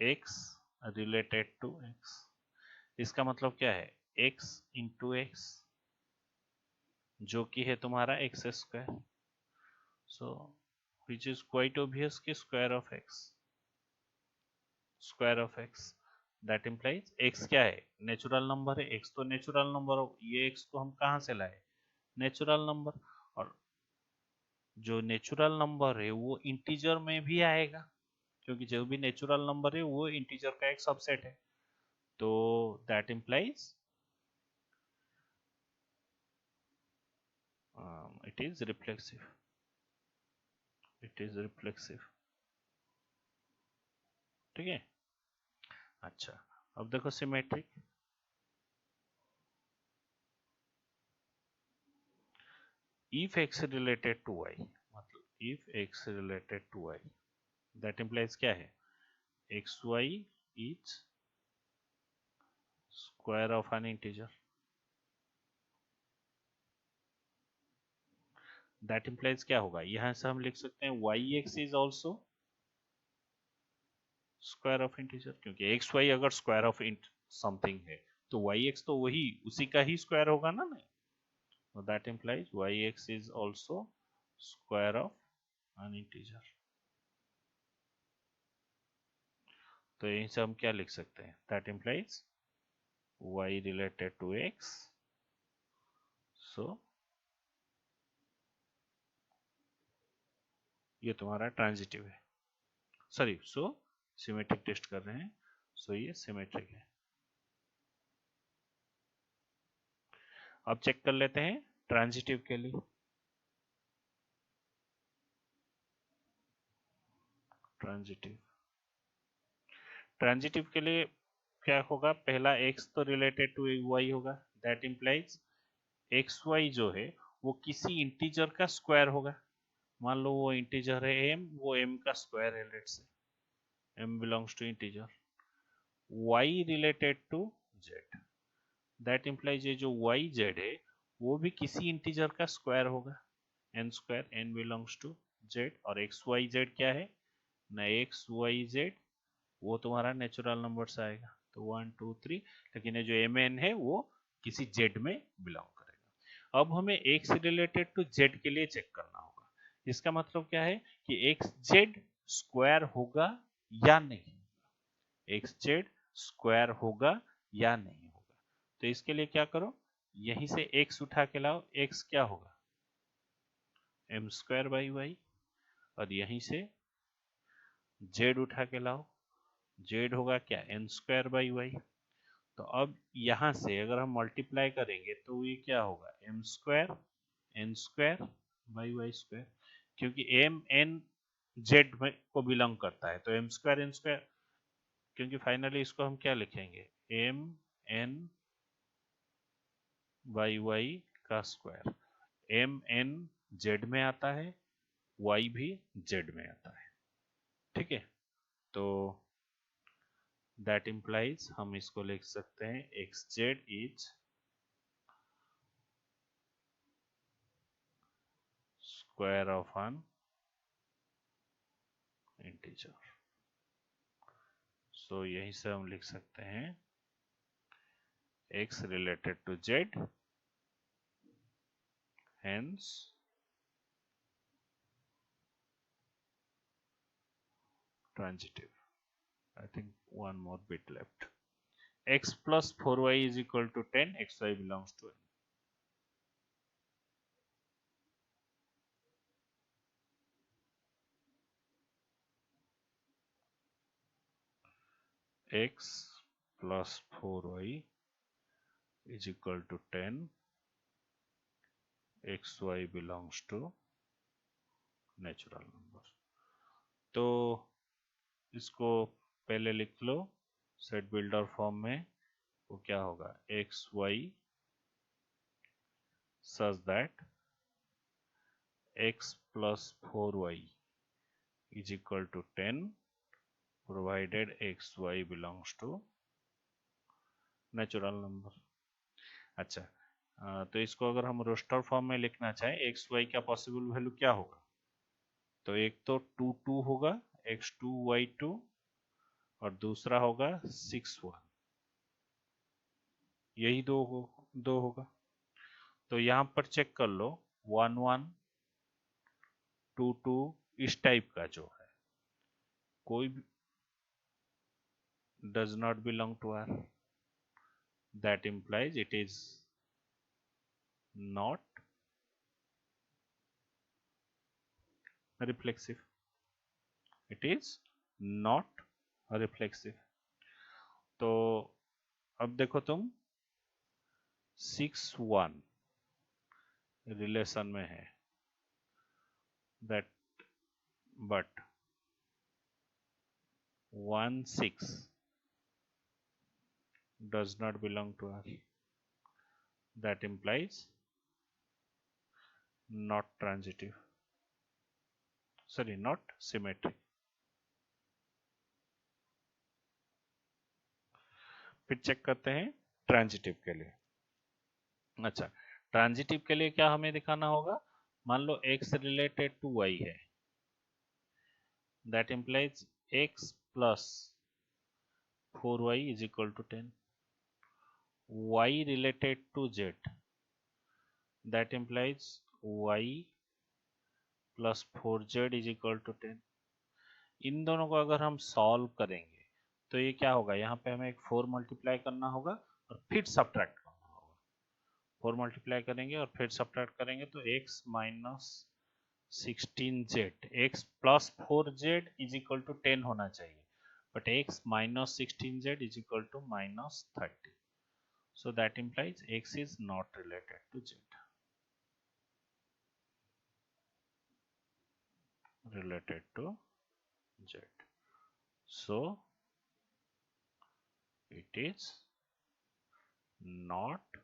x रिलेटेड टू x, इसका मतलब क्या है, x इंटू एक्स, जो कि है तुम्हारा x square. So which is quite obvious कि square of x, square of x, that implies x क्या है, नेचुरल नंबर है, एक्स तो नेचुरल नंबर हो, ये एक्स को हम कहाँ से लाए, नेचुरल नंबर। और जो नेचुरल नंबर है वो इंटीजर में भी आएगा, क्योंकि जो भी नेचुरल नंबर है वो इंटीजर का एक सबसेट है। तो that implies it is reflexive, it is reflexive. ठीक है। अच्छा, अब देखो symmetric. If x related to y, मतलब if x related to y, that implies क्या है, x y is square of an integer, that implies क्या होगा, यहां से हम लिख सकते हैं y x is also square of integer, क्योंकि एक्स वाई अगर स्क्वायर ऑफ समथिंग है तो वाई एक्स तो वही उसी का ही स्क्वायर होगा ना, नहीं। So that implies yx is also square of an integer। तो यहीं से हम क्या लिख सकते हैं, that implies y related to x, so ये तुम्हारा ट्रांजिटिव है, सॉरी, सो सिमेट्रिक टेस्ट कर रहे हैं, सो ये सिमेट्रिक है। अब चेक कर लेते हैं ट्रांजिटिव के लिए। ट्रांजिटिव, ट्रांजिटिव के लिए क्या होगा, पहला x तो रिलेटेड टू y होगा, दैट इम्प्लाइज एक्स वाई जो है वो किसी इंटीजर का स्क्वायर होगा। मान लो वो इंटीजर है m, वो m का स्क्वायर है, let's say m belongs to integer. y related to z, that implies ये जो y z है वो भी किसी इंटीजर का स्क्वायर होगा, n square, n belongs to z। और x y z क्या है ना, x y z वो तुम्हारा नेचुरल नंबर से आएगा, तो 1 2 3, लेकिन ये जो एम एन है वो किसी जेड में बिलोंग करेगा। अब हमें एक्स रिलेटेड टू जेड के लिए चेक करना होगा, इसका मतलब क्या है कि एक्स जेड स्क्वायर होगा या नहीं, एक्स जेड स्क्वायर होगा या नहीं होगा। तो इसके लिए क्या करो, यहीं से एक्स उठा के लाओ, एक्स क्या होगा, एम स्क्वायर बाई वाई, और यहीं से जेड उठा के लाओ, जेड होगा क्या, एन स्क्वायर बाई वाई। तो अब यहां से अगर हम मल्टीप्लाई करेंगे तो ये क्या होगा, m square n square by y square, क्योंकि एम एन जेड में को बिलोंग करता है, तो एम स्क्वायर एन स्क्वायर, क्योंकि फाइनली इसको हम क्या लिखेंगे, एम एन बाई वाई का स्क्वायर। एम एन जेड में आता है, वाई भी जेड में आता है। ठीक है, तो दैट इम्प्लाइज हम इसको लिख सकते हैं x Z is square of an integer. So यहीं से हम लिख सकते हैं x related to z, hence transitive। I think one more bit left, x plus 4y is equal to 10, xy belongs to n। x plus 4y is equal to 10, xy belongs to natural number. तो इसको पहले लिख लो set builder form में, वो क्या होगा, x y such that x plus 4y is equal to 10 provided xy belongs to natural number. अच्छा, तो इसको अगर हम रोस्टर फॉर्म में लिखना चाहें एक्स वाई का पॉसिबल वैल्यू क्या होगा, तो एक तो 2 होगा x2y2 और दूसरा होगा 6 1, यही दो होगा। तो यहाँ पर चेक कर लो 1 1 2 2 इस टाइप का जो है कोई भी does not belong to R, that implies it is not reflexive, it is not reflexive। तो अब देखो तुम 6 1 रिलेशन में है that but 1 6 does not belong to R, that implies not transitive, sorry not symmetric। फिर चेक करते हैं transitive के लिए। अच्छा, ट्रांजिटिव के लिए क्या हमें दिखाना होगा, मान लो x रिलेटेड टू y है, that implies x plus 4y is equal to 10, y related to z, that implies y plus 4z is equal to 10। इन दोनों को अगर हम सॉल्व करेंगे तो ये क्या होगा, यहाँ पे हमें एक 4 मल्टीप्लाई करना होगा और फिर सब्ट्रैक्ट करना होगा। 4 मल्टीप्लाई करेंगे और फिर सब्ट्रैक्ट करेंगे तो x minus 16z, x plus 4z is equal to 10 होना चाहिए, but x minus 16z is equal to minus 30, so that implies x is not related to z, related to z, so it is not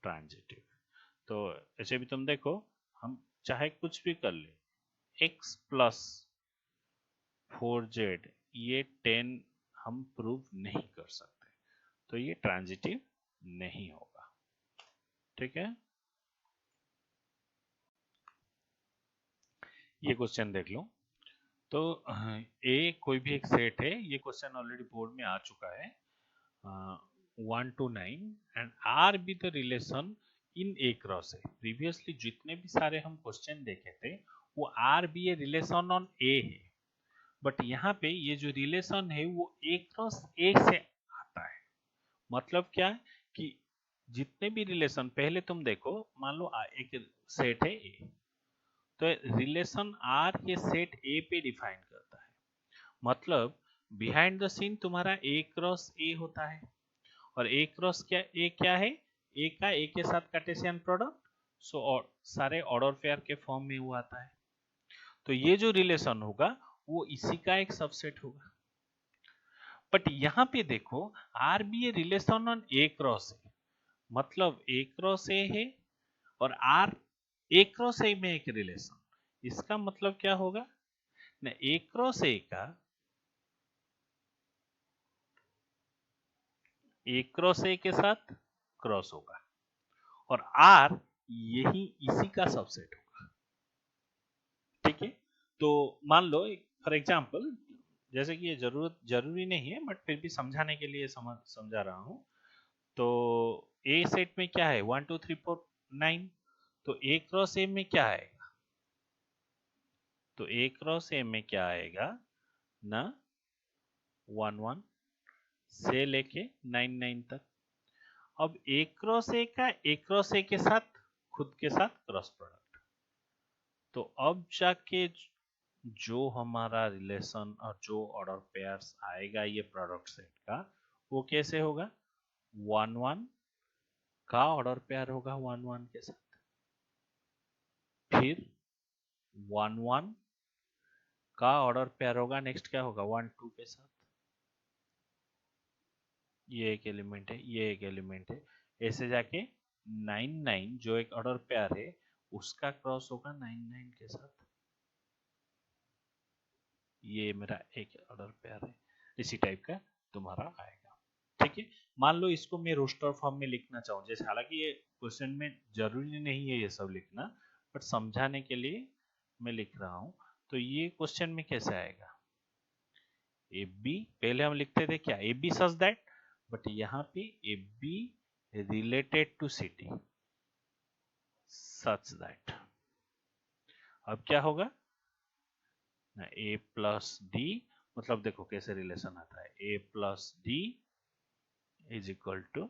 transitive. तो ऐसे भी तुम देखो, हम चाहे कुछ भी कर ले, x प्लस 4z ये 10 हम प्रूव नहीं कर सकते, तो ये ट्रांजिटिव नहीं होगा। ठीक है, ये क्वेश्चन देख लो। तो ए कोई भी एक सेट है, ये क्वेश्चन ऑलरेडी बोर्ड में आ चुका है 1 to 9 and R B the relation in A cross A. Previously जितने भी सारे हम क्वेश्चन देखे थे वो R B A relation on A है, बट यहाँ पे ये जो रिलेशन है वो ए क्रॉस ए से आता है। मतलब क्या है कि जितने भी रिलेशन, पहले तुम देखो मान लो एक सेट है ए, तो रिलेशन आर ये सेट ए पे डिफाइन करता है। मतलब बिहाइंड द सीन तुम्हारा ए क्रॉस ए होता है, और ए क्रॉस क्या है, ए का ए के साथ कार्टेशियन प्रोडक्ट, सो और सारे ऑर्डर पेयर के फॉर्म में वो आता है। तो ये जो रिलेशन होगा वो इसी का एक सबसेट होगा। बट यहाँ पे देखो r B A relation on a cross a, मतलब ए क्रॉस ए है और आर ए क्रॉस ए में एक रिलेशन, इसका मतलब क्या होगा ना, ए क्रॉस ए का ए क्रॉस ए के साथ क्रॉस होगा और आर यही इसी का सबसेट होगा। ठीक है, तो मान लो फॉर एग्जांपल, जैसे कि ये जरूरी नहीं है बट फिर भी समझाने के लिए समझा रहा हूं। तो ए सेट में क्या है 1 2 3 4 9, तो ए क्रॉस ए में क्या आएगा, तो ए क्रॉस ए में क्या आएगा ना 1 1 से लेके 9 9 तक। अब ए क्रॉस ए का ए क्रॉस ए के साथ खुद के साथ क्रॉस प्रोडक्ट, तो अब जाके जो हमारा रिलेशन और जो ऑर्डर पेयर्स आएगा ये प्रोडक्ट सेट का, वो कैसे होगा, 1 1 का ऑर्डर पेयर होगा 1 1 के साथ, फिर 1 1 का ऑर्डर पेयर होगा, नेक्स्ट क्या होगा 1 2 के साथ, ये एक एलिमेंट है, ये एक एलिमेंट है, ऐसे जाके 9 9 जो एक ऑर्डर पेयर है उसका क्रॉस होगा 9 9 के साथ, ये मेरा एक ऑर्डर पेयर है। इसी टाइप का तुम्हारा आएगा। ठीक है। देखिए मान लो इसको मैं रोस्टर फॉर्म में लिखना चाहूँ, जैसे हालांकि ये क्वेश्चन में जरूरी नहीं है ये सब लिखना, बट समझाने के लिए मैं लिख रहा हूँ। तो ये क्वेश्चन में कैसे आएगा, ए बी, पहले हम लिखते थे क्या, a b such that, but यहाँ पे a B related to C d such that. अब क्या होगा, ए प्लस डी, मतलब देखो कैसे रिलेशन आता है, A plus D is equal to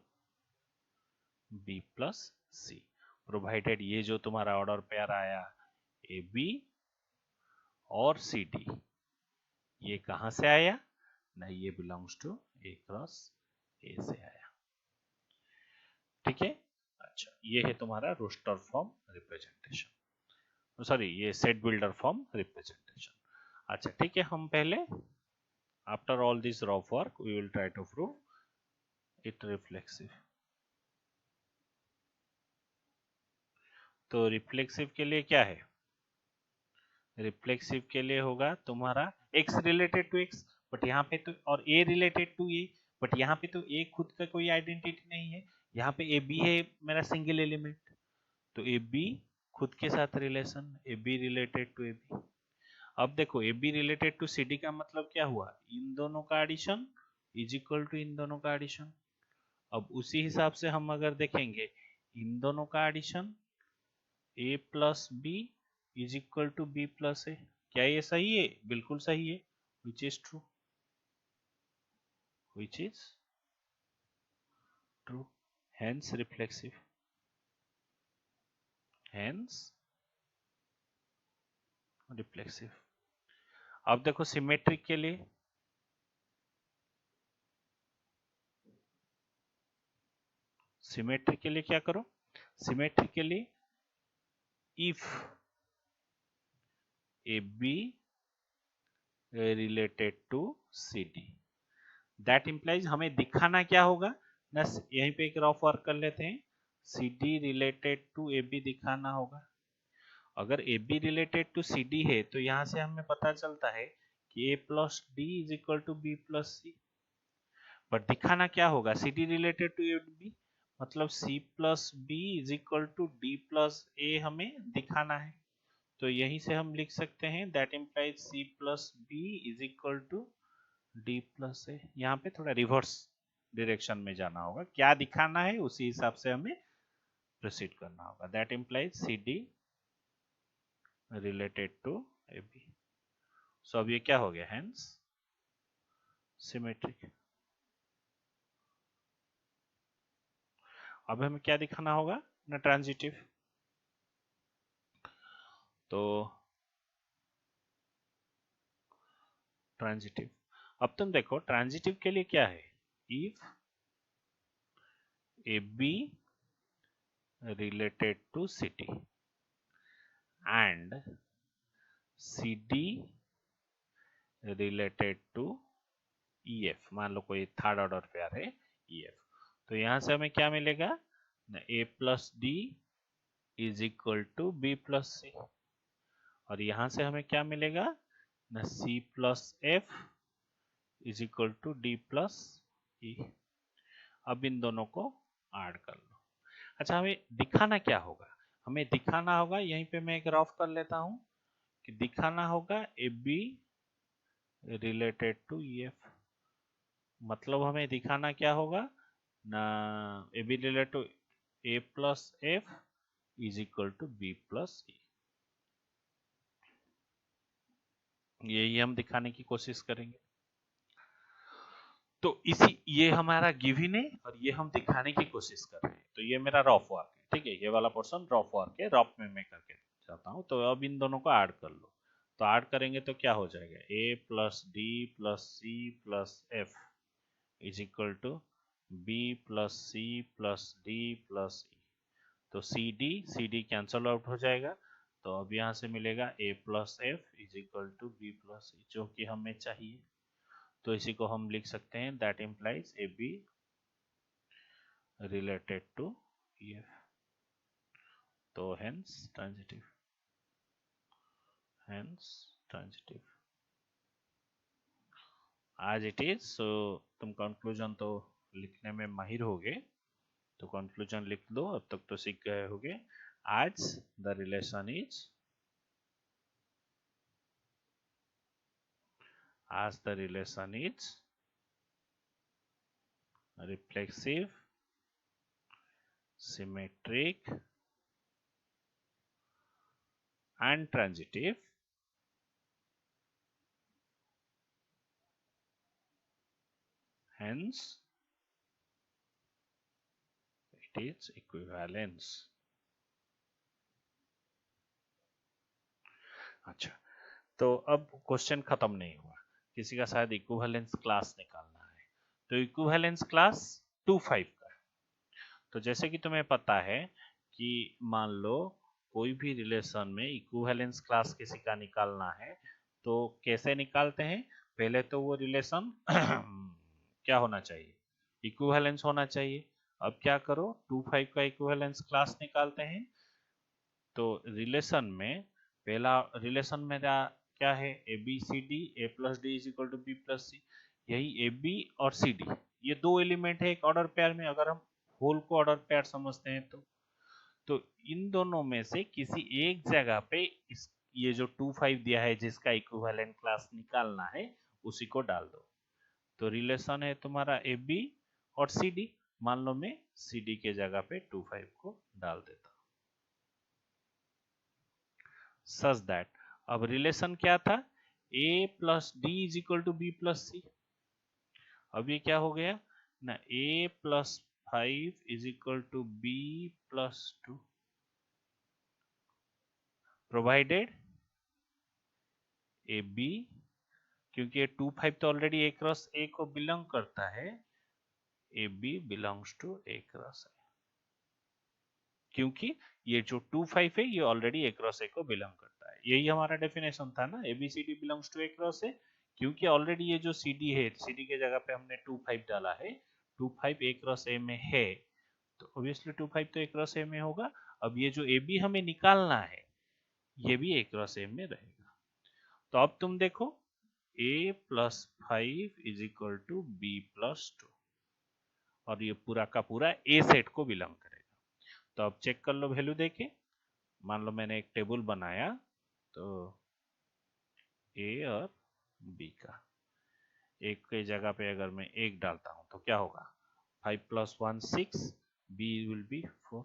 B plus C, provided ये जो तुम्हारा ऑर्डर पेयर आया ए बी और सी डी, ये कहां से आया ना, ये belongs to a cross a से आया। ठीक है, अच्छा ये है तुम्हारा रोस्टर फॉर्म रिप्रेजेंटेशन, सॉरी ये सेट बिल्डर फॉर्म रिप्रेजेंटेशन। अच्छा ठीक है, हम पहले after all this rough work we will try to prove it reflexive. तो रिफ्लेक्सिव के लिए क्या है, रिफ्लेक्सिव के लिए होगा तुम्हारा x related to x, but यहाँ पे तो, और a related to a, but यहाँ पे तो a खुद का कोई आइडेंटिटी नहीं है, यहाँ पे ए बी है मेरा सिंगल एलिमेंट, तो ए बी खुद के साथ relation a B related to A b. अब देखो a B related to C d का मतलब क्या हुआ, इन दोनों का एडिशन इज इक्वल टू इन दोनों का एडिशन। अब उसी हिसाब से हम अगर देखेंगे इन दोनों का addition A plus B is equal to B plus A, क्या ये सही है, बिल्कुल सही है, which is true, which is true, hence reflexive, hence reflexive. अब देखो सिमेट्रिक के लिए, सिमेट्रिक के लिए क्या करो, सिमेट्रिक के लिए if a B related to C d, that implies हमें दिखाना क्या होगा ना, यहीं पे एक रफ वर्क कर लेते हैं, C D related to A B दिखाना होगा। अगर A B related to C D है तो यहां से हमें पता चलता है कि A plus D is equal to B plus C, but दिखाना क्या होगा, C D related to A B, मतलब C plus B is equal to D plus A हमें दिखाना है। तो यहीं से हम लिख सकते हैं that implies C plus B is equal to D plus A. यहाँ पे थोड़ा रिवर्स डायरेक्शन में जाना होगा, क्या दिखाना है उसी हिसाब से हमें प्रोसीड करना होगा, that implies C D related to A B. So अब ये क्या हो गया, हेंस सिमेट्रिक। अब हमें क्या दिखाना होगा ना, ट्रांजिटिव। तो ट्रांजिटिव, अब तुम देखो ट्रांजिटिव के लिए क्या है, if a B related to C d and c D related to E f, मान लो कोई थर्ड ऑर्डर पेयर है ई एफ, तो यहां से हमें क्या मिलेगा ना, A plus D is equal to B plus C, और यहां से हमें क्या मिलेगा ना, C plus F is equal to D plus E. अब इन दोनों को ऐड कर लो। अच्छा हमें दिखाना क्या होगा, हमें दिखाना होगा, यहीं पे मैं एक रफ कर लेता हूं कि दिखाना होगा A B related to E F, मतलब हमें दिखाना क्या होगा ना, A B related to A plus F is equal to B plus E, यही हम दिखाने की कोशिश करेंगे। तो इसी, ये हमारा गिवन है और ये हम दिखाने की कोशिश कर रहे हैं, तो ये मेरा रफ वर्क है, ठीक है, ये वाला पोर्शन रफ वर्क है, रफ में मैं करके चाहता हूँ। तो अब इन दोनों को ऐड कर लो, तो ऐड करेंगे तो क्या हो जाएगा, A plus D plus C plus F is equal to B plus C plus D plus E. तो सी डी कैंसल आउट हो जाएगा, तो अब यहाँ से मिलेगा A plus F is equal to B plus E, जो कि हमें चाहिए। तो इसी को हम लिख सकते हैं that implies A B related to E F, तो hence transitive, hence transitive as it is. So तुम कंक्लूजन तो लिखने में माहिर हो गए तो कंक्लूजन लिख दो, अब तक तो सीख गए होगे। आज the relation is, as the relation is reflexive, symmetric and transitive, hence it is equivalence। अच्छा, तो अब क्वेश्चन खत्म नहीं हुआ, किसी का शायद इक्विवेलेंस क्लास निकालना है। तो इक्विवेलेंस क्लास 2, 5 का। तो जैसे कि तुम्हें पता है कि मान लो कोई भी रिलेशन में इक्विवेलेंस क्लास किसी का निकालना है तो कैसे निकालते हैं? पहले तो वो रिलेशन क्या होना चाहिए? इक्विवेलेंस होना चाहिए। अब क्या करो, 2, 5 का इक्विवेलेंस क्लास निकालते हैं। तो रिलेशन में पहला रिलेशन मेरा क्या है? A B C D, A plus D is equal to B plus C. यही ए बी और सी डी ये दो एलिमेंट है एक ऑर्डर पेयर में, अगर हम होल को ऑर्डर पेयर समझते हैं तो इन दोनों में से किसी एक जगह पे इस ये जो 2, 5 दिया है जिसका इक्विवेलेंट क्लास निकालना है उसी को डाल दो। तो रिलेशन है तुम्हारा ए बी और सी डी, मान लो मैं सी डी के जगह पे 2, 5 को डाल देता हूं। सच दैट अब रिलेशन क्या था? a plus D is equal to B plus C. अब ये क्या हो गया ना, a plus 5 is equal to B plus 2, provided A B, क्योंकि ये 2, 5 तो ऑलरेडी ए क्रॉस ए को बिलोंग करता है, A B belongs to a cross a, क्योंकि ये जो 2, 5 है ये ऑलरेडी ए क्रॉस ए को बिलोंग करता है। यही हमारा डेफिनेशन था ना, A B C d belongs to a cross a, क्योंकि ऑलरेडी ये जो सी डी है, सी डी के जगह पे हमने 2, 5 डाला है, 2, 5 ए क्रॉस ए में है तो ऑब्वियसली 2, 5 तो ए क्रॉस ए में होगा। अब ये जो ए बी हमें निकालना है ये भी ए क्रॉस ए में रहेगा। तो अब तुम देखो a plus 5 is equal to B plus 2 और ये पूरा का पूरा ए सेट को बिलोंग करेगा। तो अब चेक कर लो वैल्यू देके, मान लो मैंने एक टेबल बनाया तो ए और बी का, एक के जगह पे अगर मैं 1 डालता हूं तो क्या होगा? 5 प्लस 1 6, बी विल बी 4,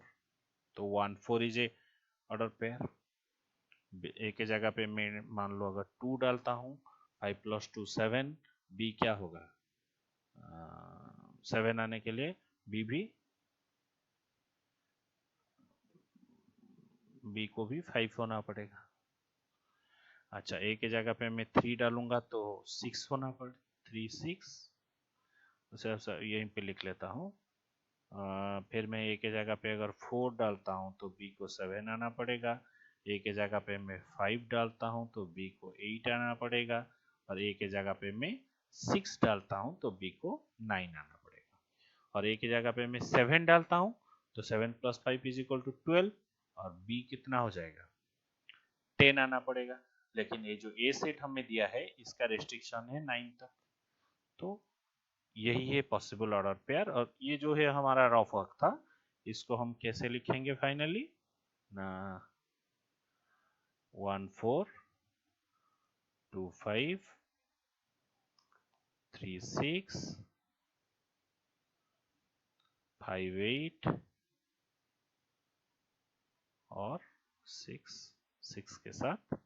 तो 1 4 इज ए ऑर्डर पेयर। ए के जगह पे मैं मान लो अगर 2 डालता हूं, 5 प्लस 2 7, बी क्या होगा? 7 आने के लिए बी को भी 5 होना पड़ेगा। अच्छा, ए के जगह पे मैं 3 डालूंगा तो 6 होना पड़े, 3 6, उसे यहीं पे लिख लेता हूँ। फिर मैं ए के जगह पे अगर 4 डालता हूँ तो बी को 7 आना पड़ेगा, ए के जगह पे मैं 5 डालता हूँ तो बी को 8 आना पड़ेगा, और ए के जगह पे मैं 6 डालता हूँ तो बी को 9 आना पड़ेगा, और ए की जगह पे मैं 7 डालता हूँ तो 7 प्लस 5 इज इक्वल टू 12, और बी कितना हो जाएगा? 10 आना पड़ेगा। लेकिन ये जो ए सेट हमें दिया है इसका रेस्ट्रिक्शन है 9 तक, तो यही है पॉसिबल ऑर्डर पेयर। और ये जो है हमारा रफ वर्क था, इसको हम कैसे लिखेंगे फाइनली ना, 1 4 2 5 3 6 5 8 और 6 6 के साथ 9।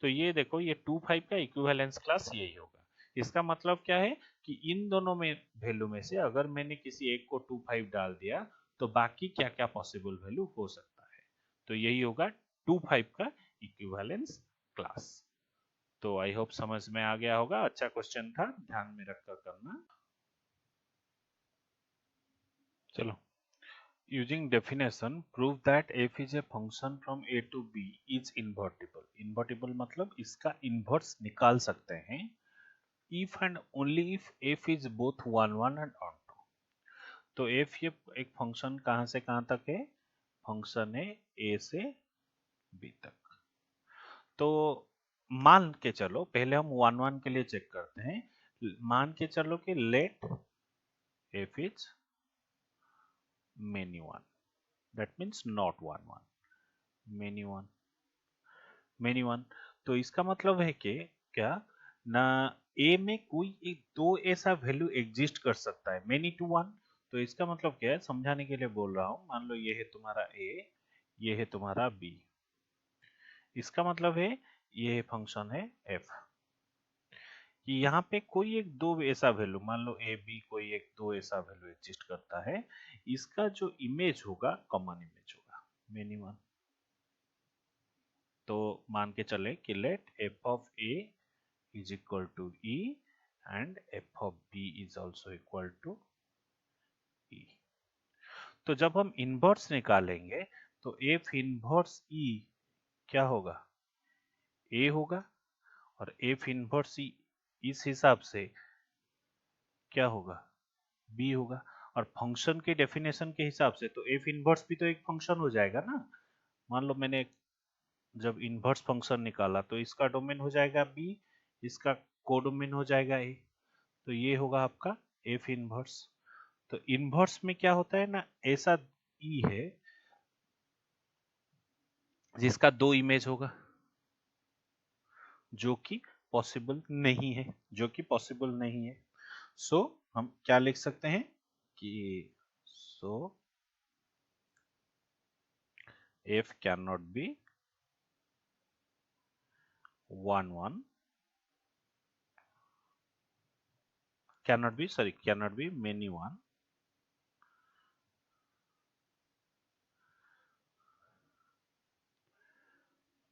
तो ये देखो ये 2, 5 का इक्विवेलेंस क्लास यही होगा। इसका मतलब क्या है कि इन दोनों में वैल्यू में से अगर मैंने किसी एक को 2, 5 डाल दिया तो बाकी क्या क्या पॉसिबल वैल्यू हो सकता है, तो यही होगा 2, 5 का इक्विवेलेंस क्लास। तो आई होप समझ में आ गया होगा, अच्छा क्वेश्चन था, ध्यान में रखकर करना। चलो, using definition prove that f is a function from a to b is invertible। invertible मतलब इसका इन्वर्स निकाल सकते हैं if and only if f is both 1 1 and onto। तो f ये एक फंक्शन कहां से कहां तक है? फंक्शन है a से b तक। तो मान के चलो, पहले हम 1 1 के लिए चेक करते हैं। मान के चलो कि late f is many one, that means not one one, many one, many one। तो इसका मतलब है कि क्या ना a में कोई एक दो ऐसा वैल्यू एग्जिस्ट कर सकता है, मेनी टू वन। तो इसका मतलब क्या है, समझाने के लिए बोल रहा हूं। मान लो ये है तुम्हारा a, ये है तुम्हारा b। इसका मतलब है ये फंक्शन है f कि यहाँ पे कोई एक दो ऐसा वैल्यू, मान लो ए बी कोई एक दो ऐसा वैल्यू एग्जिस्ट करता है, इसका जो इमेज होगा कॉमन इमेज होगा, मेनी वन। तो मान के चले कि let F of A is equal to E and F of B is also equal to E. तो जब हम इनवर्स निकालेंगे तो एफ इनवर्स ई क्या होगा, ए होगा, और एफ इनवर्स ई इस हिसाब से क्या होगा, बी होगा। और फंक्शन के डेफिनेशन के हिसाब से तो एफ इनवर्स भी तो एक फंक्शन हो जाएगा ना। मान लो मैंने जब इनवर्स फंक्शन निकाला तो इसका डोमेन हो जाएगा बी, इसका कोडोमेन हो जाएगा ए। तो ये होगा आपका एफ इनवर्स। तो इनवर्स में क्या होता है ना, ऐसा ई है जिसका दो इमेज होगा, जो कि पॉसिबल नहीं है, जो कि पॉसिबल नहीं है। सो हम क्या लिख सकते हैं कि सो f cannot be 1 1, cannot be many one,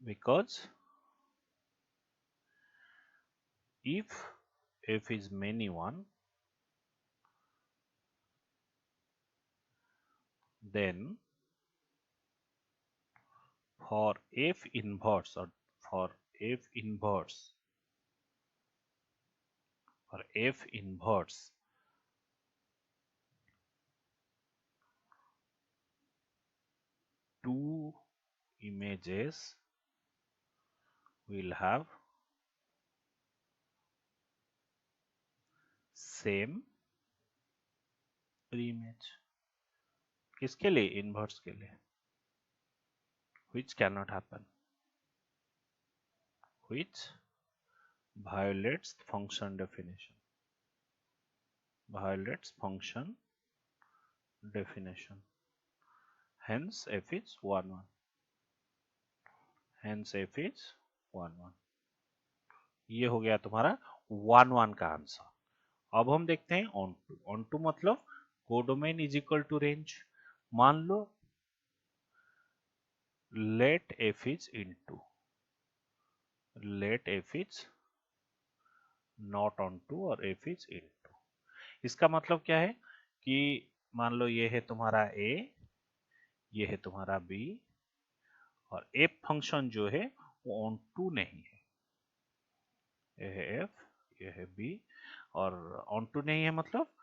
because if f is many one, then for f inverse, or for f inverse, for f inverse, two images will have same image। किसके लिए, इनवर्स के लिए। which cannot happen, which violates function definition, violates function definition, hence f is 1 1, hence f is 1 1। ये हो गया तुम्हारा 1 1 का answer. अब हम देखते हैं ऑन टू। ऑन टू मतलब codomain is equal to range. मान लो let F is into, let F is not on to और एफ इज इनटू। इसका मतलब क्या है कि मान लो ये है तुम्हारा ए, ये है तुम्हारा बी, और एफ फंक्शन जो है वो ऑन टू नहीं है। ये है एफ, ये है बी, और ऑन टू नहीं है मतलब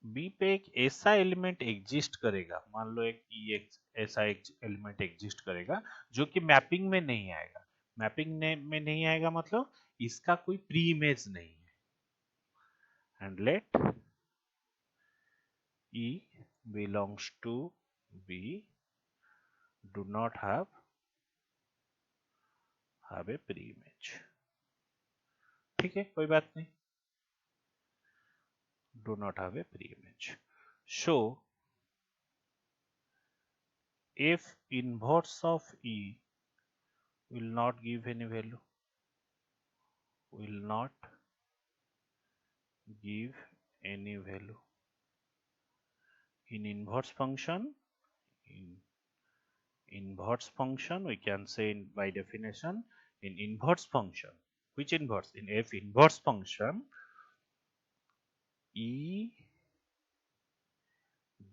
बी पे एक ऐसा एलिमेंट एग्जिस्ट करेगा, मान लो एक ई ऐसा एक एलिमेंट एग्जिस्ट करेगा जो कि मैपिंग में नहीं आएगा। मैपिंग में नहीं आएगा मतलब इसका कोई प्री इमेज नहीं है। And let e belongs to b, do not have a pre image. ठीक है, कोई बात नहीं, do not have a pre-image। So if inverse of E will not give any value, will not give any value in inverse function, in inverse function we can say by definition, in inverse function, which inverse, in f inverse function, E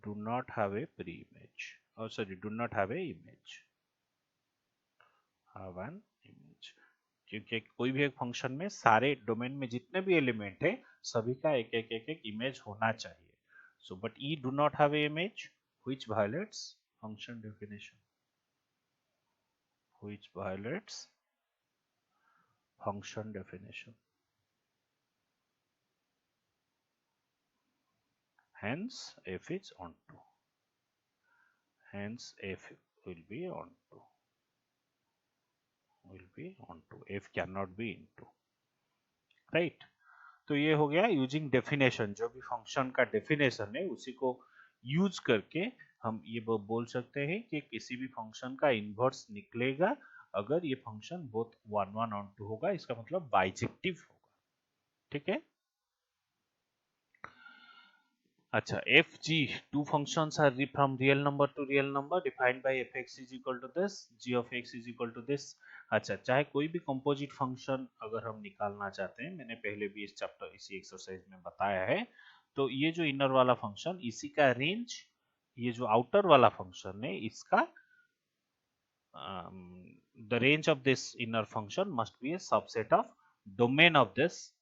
do not have a pre-image, oh sorry, do not have a image, have an image। क्योंकि कोई भी एक function में सारे domain में जितने भी element है सभी का एक एक एक एक इमेज होना चाहिए। So but E do not have A image which violets function definition, which violets function definition. hence f is onto, hence f will be onto, f cannot be into, right. तो ये हो गया using definition, जो भी function का definition है उसी को यूज करके हम ये बोल सकते हैं कि किसी भी फंक्शन का इन्वर्स निकलेगा अगर ये फंक्शन बोथ 1 1 ऑन 2 होगा, इसका मतलब बाइजेक्टिव होगा, ठीक है। अच्छा, f g, two functions are from real number to real number defined by f x is equal to this, g of x is equal to this. अच्छा, चाहे कोई भी कंपोजिट फंक्शन अगर हम निकालना चाहते हैं, मैंने पहले भी इस चैप्टर इसी एक्सरसाइज में बताया है, तो ये जो इनर वाला फंक्शन, इसी का रेंज, ये जो आउटर वाला फंक्शन है इसका the range of this inner function must be a subset of domain of this.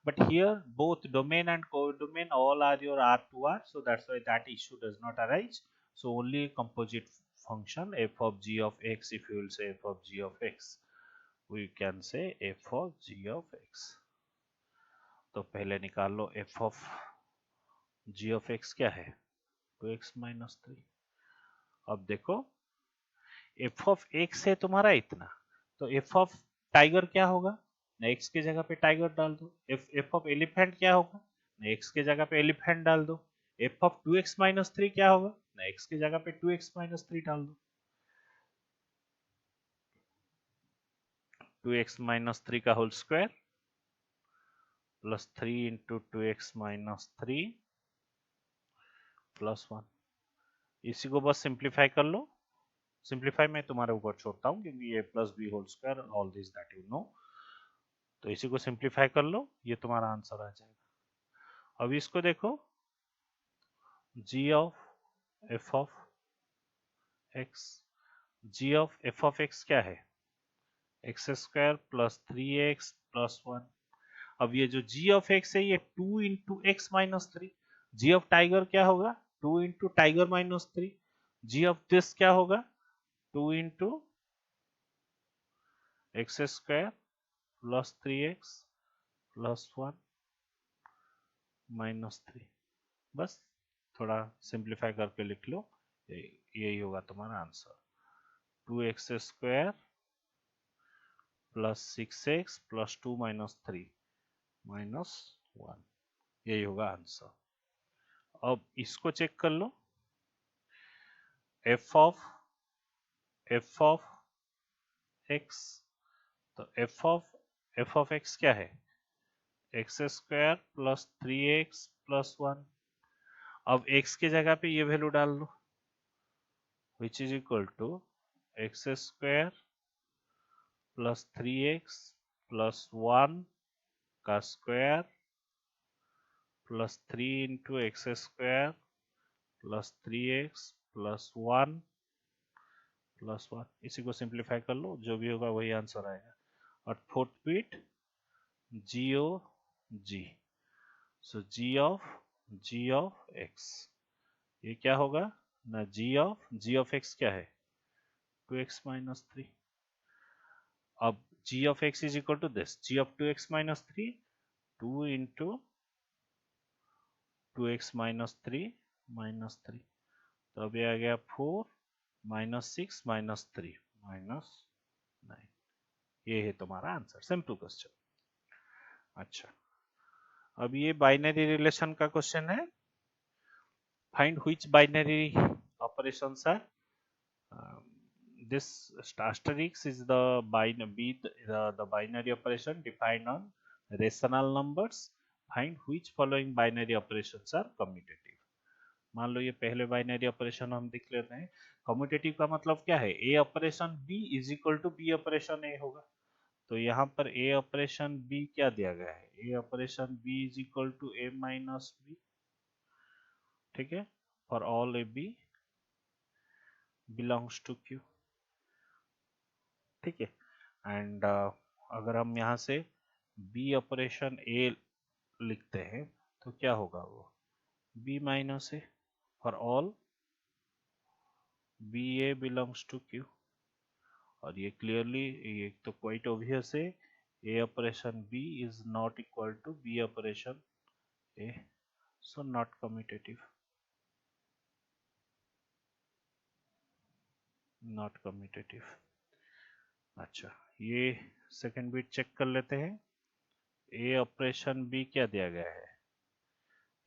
But here both domain and codomain all are your R to R, so that's why that issue does not arise. So only composite function f of g of x, if you will say f of g of x, we can say f of g of x. तो पहले निकाल लो f of g of x क्या है, 2x minus 3। अब देखो f of x है तुम्हारा इतना, तो f of टाइगर क्या होगा, x की जगह पे टाइगर डाल दो। f of एलिफेंट क्या होगा, x की जगह पे एलिफेंट डाल दो। f of 2x minus 3 क्या होगा, x की जगह पे 2x minus 3 डाल दो। 2x minus 3 का whole square plus 3 into 2x minus 3 plus 1। इसी को बस सिंप्लीफाई कर लो, सिंप्लीफाई मैं तुम्हारे ऊपर छोड़ता हूँ क्योंकि ये plus b whole square all this that you know, तो इसी को सिंप्लीफाई कर लो, ये तुम्हारा आंसर आ जाएगा। अब इसको देखो, g of f of x, g of f of x क्या है, x square plus 3x plus 1। अब ये जो g ऑफ x है ये 2 into x minus 3, g of tiger क्या होगा, 2 into tiger minus 3, g of this क्या होगा, 2 into x square plus 3x plus 1 minus 3। बस थोड़ा सिंप्लीफाई करके लिख लो, यही होगा तुम्हारा answer, 2x square plus 6x plus 2 minus 3 minus 1, यही होगा आंसर। अब इसको चेक कर लो, f ऑफ x, तो f ऑफ x क्या है, x square plus 3x plus 1। अब x की जगह पे ये वैल्यू डाल दो, which is equal to x square plus 3x plus 1 का square plus 3 into x square plus 3x plus 1 plus 1। इसी को सिंप्लीफाई कर लो, जो भी होगा वही आंसर आएगा। और fourth bit g, so g of x, ये क्या होगा ना, g ऑफ x क्या है, 2x minus 3। अब g of x is equal to this, g of 2x minus 3, 2 इंटू 2x minus 3 माइनस 3, तो अब ये आ गया 4 माइनस 6 माइनस 3 माइनस 9, ये है तुम्हारा आंसर, सिंपल क्वेश्चन। अच्छा, अब ये बाइनरी रिलेशन का क्वेश्चन है, find which binary operations are, this asterisk is the binary operation defined on rational numbers, find which following binary operations are commutative। मान लो ये पहले बाइनरी ऑपरेशन हम देख लेते हैं, कम्यूटेटिव का मतलब क्या है, A operation B is equal to B operation A होगा, तो यहाँ पर ए ऑपरेशन बी क्या दिया गया है, A operation B is equal to A minus B, ठीक है, for all A B belongs to Q, ठीक है। एंड अगर हम यहाँ से बी ऑपरेशन ए लिखते हैं तो क्या होगा, वो B minus A for all B A belongs to Q. और ये क्लियरली, ये तो क्वाइट ऑब्वियस है, A operation B is not equal to B operation A, so not commutative, not commutative। अच्छा, ये सेकंड बिट चेक कर लेते हैं। ए ऑपरेशन बी क्या दिया गया है?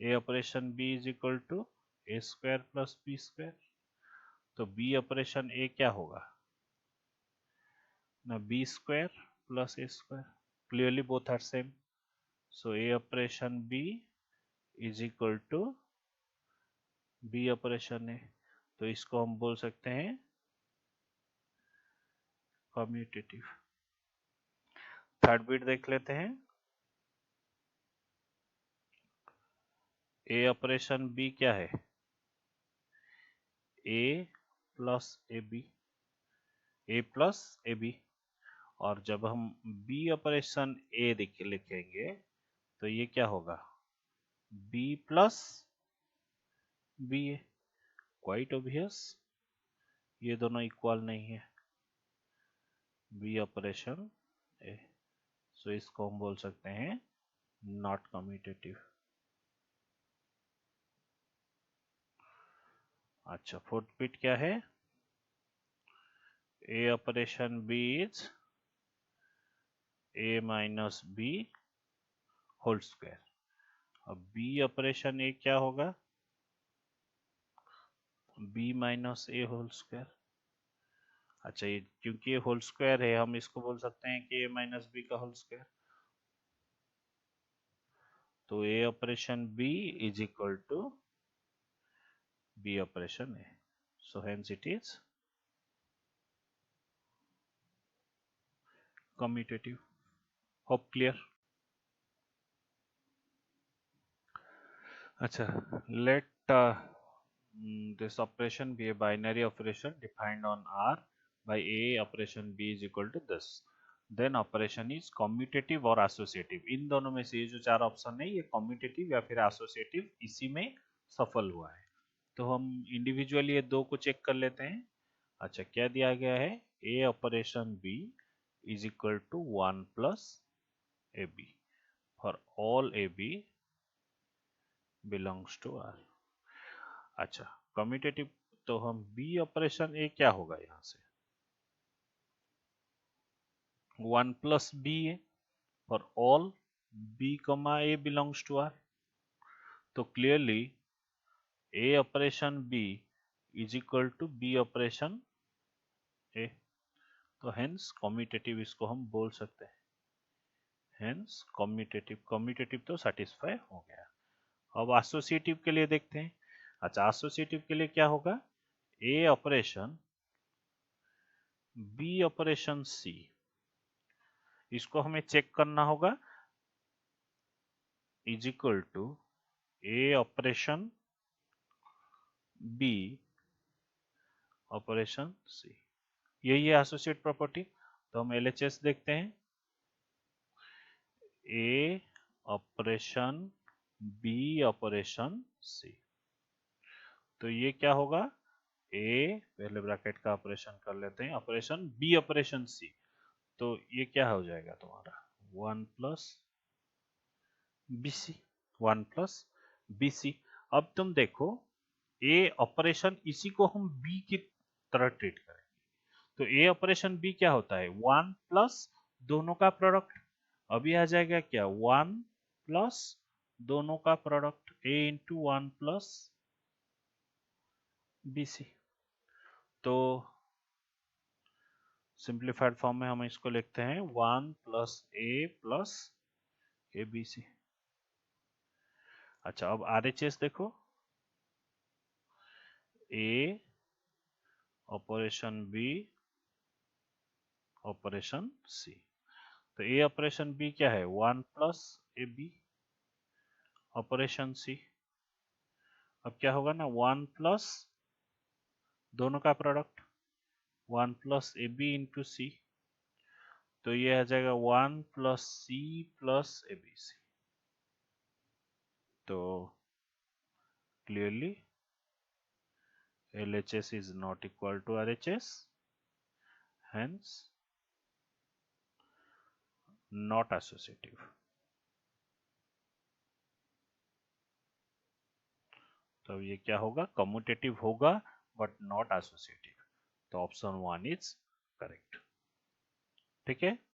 A operation B is equal to A square plus B square. तो बी ऑपरेशन ए क्या होगा ना? B square plus A square. Clearly both are same, so A operation B is equal to B operation A. तो इसको हम बोल सकते हैं कम्यूटेटिव। थर्ड बिट देख लेते हैं। ए ऑपरेशन बी क्या है? A plus A B, A plus A B. और जब हम बी ऑपरेशन ए लिखेंगे तो ये क्या होगा? बी प्लस बी ए। क्वाइट ऑब्वियस, ये दोनों इक्वल नहीं है। बी ऑपरेशन ए, सो इसको हम बोल सकते हैं नॉट कम्यूटेटिव। अच्छा, फोर्थ बिट क्या है? A operation B is A minus B whole square. अब बी ऑपरेशन ए क्या होगा? B minus A whole square. अच्छा, ये क्योंकि ये होल स्क्वायर है, हम इसको बोल सकते हैं कि ए माइनस बी का होल स्क्वायर। तो A operation B is equal to B operation A, so hence it is commutative. Hope clear? अच्छा, let this operation be a binary operation defined on R by A operation B is equal to this, then operation is commutative और associative। इन दोनों में से ये जो चार option है, ये commutative या फिर associative इसी में सफल हुआ है। तो हम इंडिविजुअली ये दो को चेक कर लेते हैं। अच्छा, क्या दिया गया है? A operation B is equal to 1 plus AB for all AB belongs to R। अच्छा, कम्यूटेटिव तो हम B ऑपरेशन A क्या होगा यहाँ से? 1 plus B है for all B, A belongs to R। तो clearly A operation B is equal to B operation A। तो हेंस कम्यूटेटिव इसको हम बोल सकते हैं। हेंस कम्यूटेटिव तो सेटिस्फाई हो गया। अब एसोसिएटिव के लिए देखते हैं। अच्छा, एसोसिएटिव के लिए क्या होगा? A operation B operation C, इसको हमें चेक करना होगा is equal to A operation B operation C. यही है एसोसिएट प्रॉपर्टी। तो हम एलएचएस देखते हैं। A operation B operation C, तो ये क्या होगा? ए पहले ब्रैकेट का ऑपरेशन कर लेते हैं, ऑपरेशन बी ऑपरेशन सी। तो ये क्या हो जाएगा तुम्हारा? 1 plus b c, 1 plus b c. अब तुम देखो, ए ऑपरेशन इसी को हम बी की तरह ट्रीट करेंगे। तो ए ऑपरेशन बी क्या होता है? 1 प्लस दोनों का प्रोडक्ट। अभी आ जाएगा क्या? 1 प्लस दोनों का प्रोडक्ट, ए इंटू 1 प्लस बी सी। तो सिंप्लीफाइड फॉर्म में हम इसको लिखते हैं 1 प्लस ए बी सी। अच्छा, अब आरएचएस देखो। A operation B operation C. तो ए ऑपरेशन बी क्या है? 1 plus A B operation C. अब क्या होगा ना? 1 प्लस दोनों का product, 1 plus A B into C. तो ये आ जाएगा 1 plus C plus A B C. तो clearly LHS is not equal to RHS, hence not associative। तो ये क्या होगा, कम्यूटेटिव होगा बट नॉट एसोसिएटिव। तो ऑप्शन 1 इज करेक्ट। ठीक है।